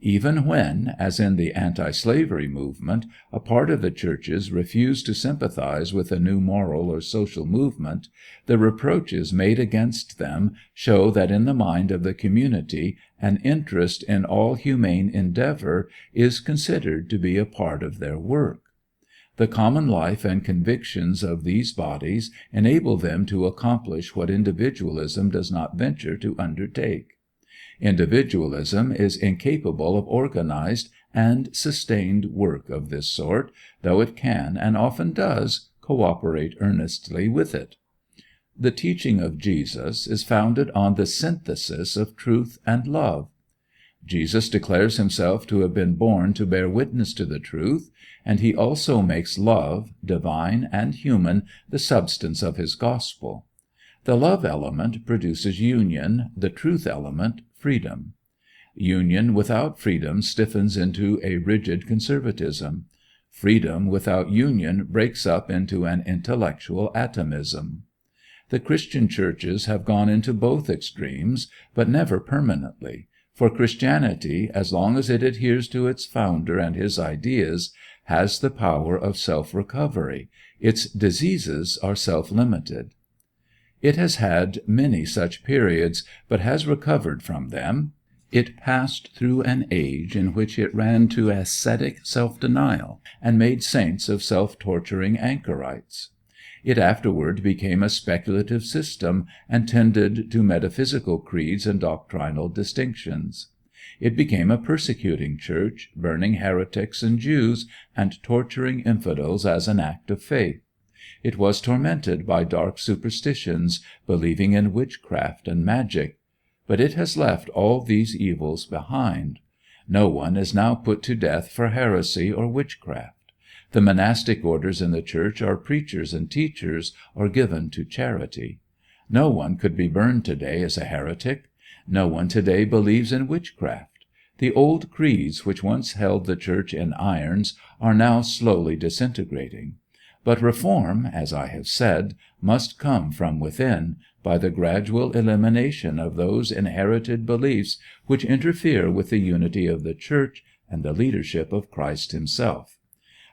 A: Even when, as in the anti-slavery movement, a part of the churches refuse to sympathize with a new moral or social movement, the reproaches made against them show that in the mind of the community an interest in all humane endeavor is considered to be a part of their work. The common life and convictions of these bodies enable them to accomplish what individualism does not venture to undertake. Individualism is incapable of organized and sustained work of this sort, though it can, and often does, cooperate earnestly with it. The teaching of Jesus is founded on the synthesis of truth and love. Jesus declares himself to have been born to bear witness to the truth, and he also makes love, divine and human, the substance of his gospel. The love element produces union, the truth element freedom. Union without freedom stiffens into a rigid conservatism. Freedom without union breaks up into an intellectual atomism. The Christian churches have gone into both extremes, but never permanently, for Christianity, as long as it adheres to its founder and his ideas, has the power of self-recovery. Its diseases are self-limited. It has had many such periods, but has recovered from them. It passed through an age in which it ran to ascetic self-denial, and made saints of self-torturing anchorites. It afterward became a speculative system, and tended to metaphysical creeds and doctrinal distinctions. It became a persecuting church, burning heretics and Jews, and torturing infidels as an act of faith. It was tormented by dark superstitions, believing in witchcraft and magic. But it has left all these evils behind. No one is now put to death for heresy or witchcraft. The monastic orders in the church are preachers and teachers, or given to charity. No one could be burned today as a heretic. No one today believes in witchcraft. The old creeds which once held the church in irons are now slowly disintegrating. But reform, as I have said, must come from within, by the gradual elimination of those inherited beliefs which interfere with the unity of the Church and the leadership of Christ himself.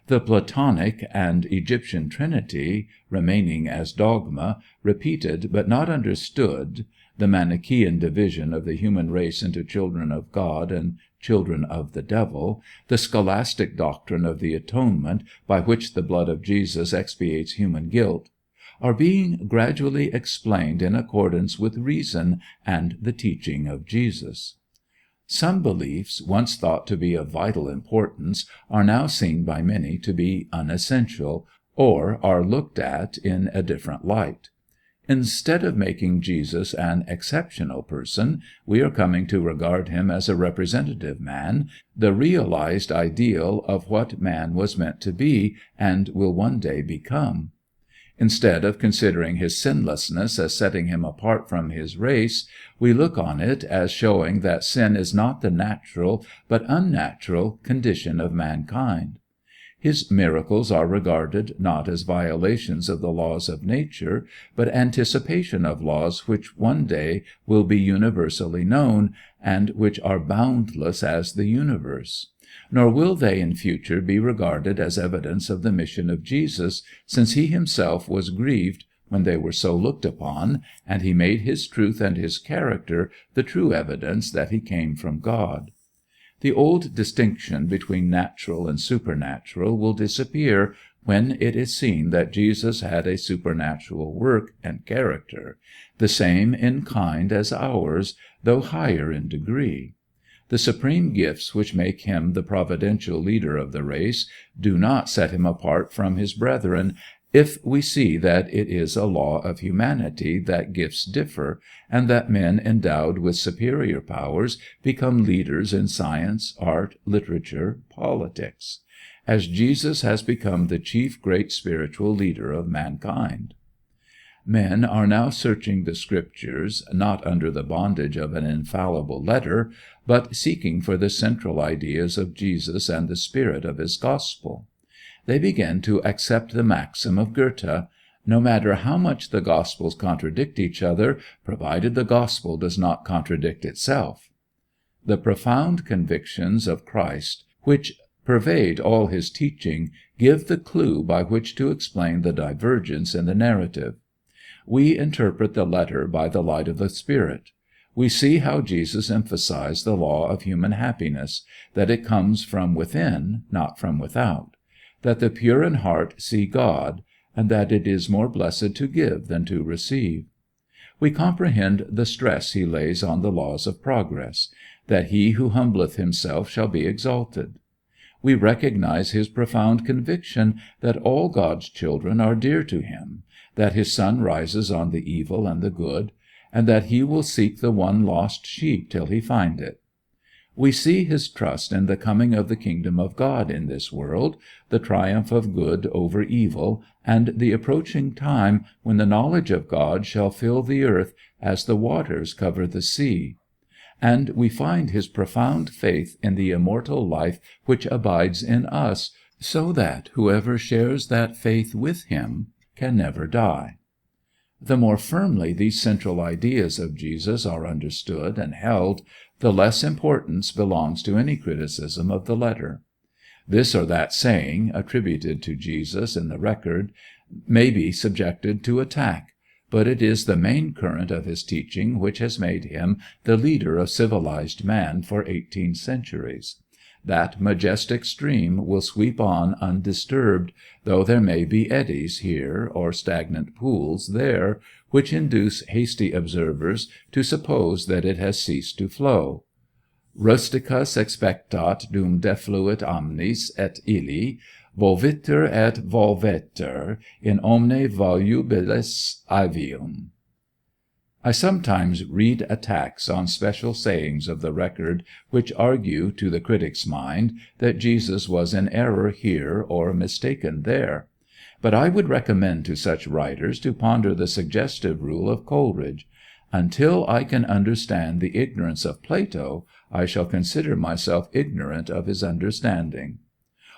A: The Platonic and Egyptian Trinity, remaining as dogma, repeated but not understood, the Manichaean division of the human race into children of God and children of the devil, the scholastic doctrine of the atonement by which the blood of Jesus expiates human guilt, are being gradually explained in accordance with reason and the teaching of Jesus. Some beliefs, once thought to be of vital importance, are now seen by many to be unessential, or are looked at in a different light. Instead of making Jesus an exceptional person, we are coming to regard him as a representative man, the realized ideal of what man was meant to be and will one day become. Instead of considering his sinlessness as setting him apart from his race, we look on it as showing that sin is not the natural, but unnatural, condition of mankind. His miracles are regarded not as violations of the laws of nature, but anticipation of laws which one day will be universally known, and which are boundless as the universe. Nor will they in future be regarded as evidence of the mission of Jesus, since he himself was grieved when they were so looked upon, and he made his truth and his character the true evidence that he came from God. The old distinction between natural and supernatural will disappear when it is seen that Jesus had a supernatural work and character, the same in kind as ours, though higher in degree. The supreme gifts which make him the providential leader of the race do not set him apart from his brethren, if we see that it is a law of humanity that gifts differ, and that men endowed with superior powers become leaders in science, art, literature, politics, as Jesus has become the chief great spiritual leader of mankind. Men are now searching the Scriptures, not under the bondage of an infallible letter, but seeking for the central ideas of Jesus and the spirit of his gospel. They begin to accept the maxim of Goethe, no matter how much the Gospels contradict each other, provided the Gospel does not contradict itself. The profound convictions of Christ, which pervade all his teaching, give the clue by which to explain the divergence in the narrative. We interpret the letter by the light of the Spirit. We see how Jesus emphasized the law of human happiness, that it comes from within, not from without, that the pure in heart see God, and that it is more blessed to give than to receive. We comprehend the stress he lays on the laws of progress, that he who humbleth himself shall be exalted. We recognize his profound conviction that all God's children are dear to him, that his sun rises on the evil and the good, and that he will seek the one lost sheep till he find it. We see his trust in the coming of the kingdom of God in this world, the triumph of good over evil, and the approaching time when the knowledge of God shall fill the earth as the waters cover the sea. And we find his profound faith in the immortal life which abides in us, so that whoever shares that faith with him can never die. The more firmly these central ideas of Jesus are understood and held, the less importance belongs to any criticism of the letter. This or that saying, attributed to Jesus in the record, may be subjected to attack, but it is the main current of his teaching which has made him the leader of civilized man for 18 centuries. That majestic stream will sweep on undisturbed, though there may be eddies here or stagnant pools there, which induce hasty observers to suppose that it has ceased to flow. Rusticus expectat dum defluit omnis et illi, volviter et volvetur in omne volubilis aevium. I sometimes read attacks on special sayings of the record which argue to the critic's mind that Jesus was in error here or mistaken there. But I would recommend to such writers to ponder the suggestive rule of Coleridge: until I can understand the ignorance of Plato, I shall consider myself ignorant of his understanding.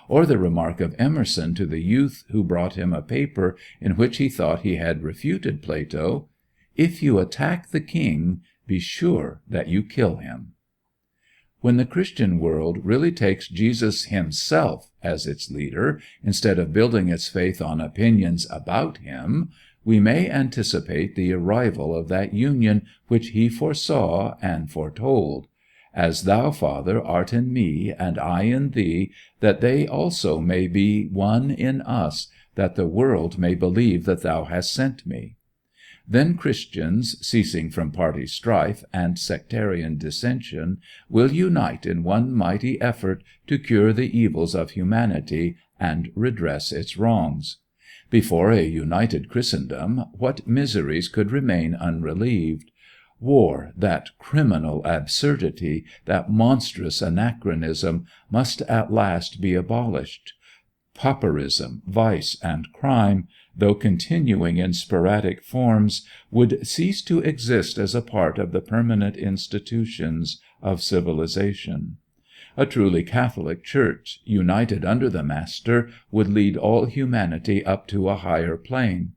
A: Or the remark of Emerson to the youth who brought him a paper in which he thought he had refuted Plato: "If you attack the king, be sure that you kill him." When the Christian world really takes Jesus himself as its leader, instead of building its faith on opinions about him, we may anticipate the arrival of that union which he foresaw and foretold: "As thou, Father, art in me, and I in thee, that they also may be one in us, that the world may believe that thou hast sent me." Then Christians, ceasing from party strife and sectarian dissension, will unite in one mighty effort to cure the evils of humanity and redress its wrongs. Before a united Christendom, what miseries could remain unrelieved? War, that criminal absurdity, that monstrous anachronism, must at last be abolished. Pauperism, vice, and crime, though continuing in sporadic forms, would cease to exist as a part of the permanent institutions of civilization. A truly Catholic Church, united under the Master, would lead all humanity up to a higher plane.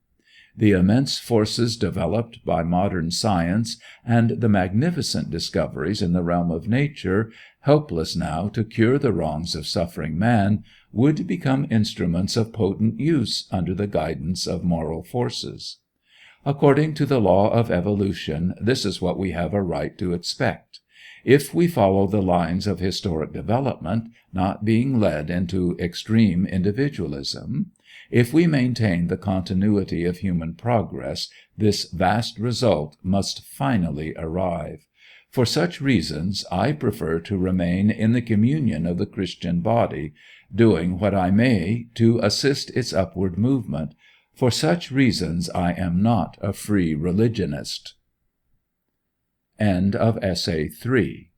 A: The immense forces developed by modern science and the magnificent discoveries in the realm of nature, helpless now to cure the wrongs of suffering man, would become instruments of potent use under the guidance of moral forces. According to the law of evolution, this is what we have a right to expect. If we follow the lines of historic development, not being led into extreme individualism, if we maintain the continuity of human progress, this vast result must finally arrive. For such reasons, I prefer to remain in the communion of the Christian body, doing what I may to assist its upward movement. For such reasons, I am not a free religionist. End of Essay 3.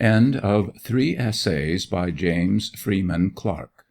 A: End of 3 essays by James Freeman Clarke.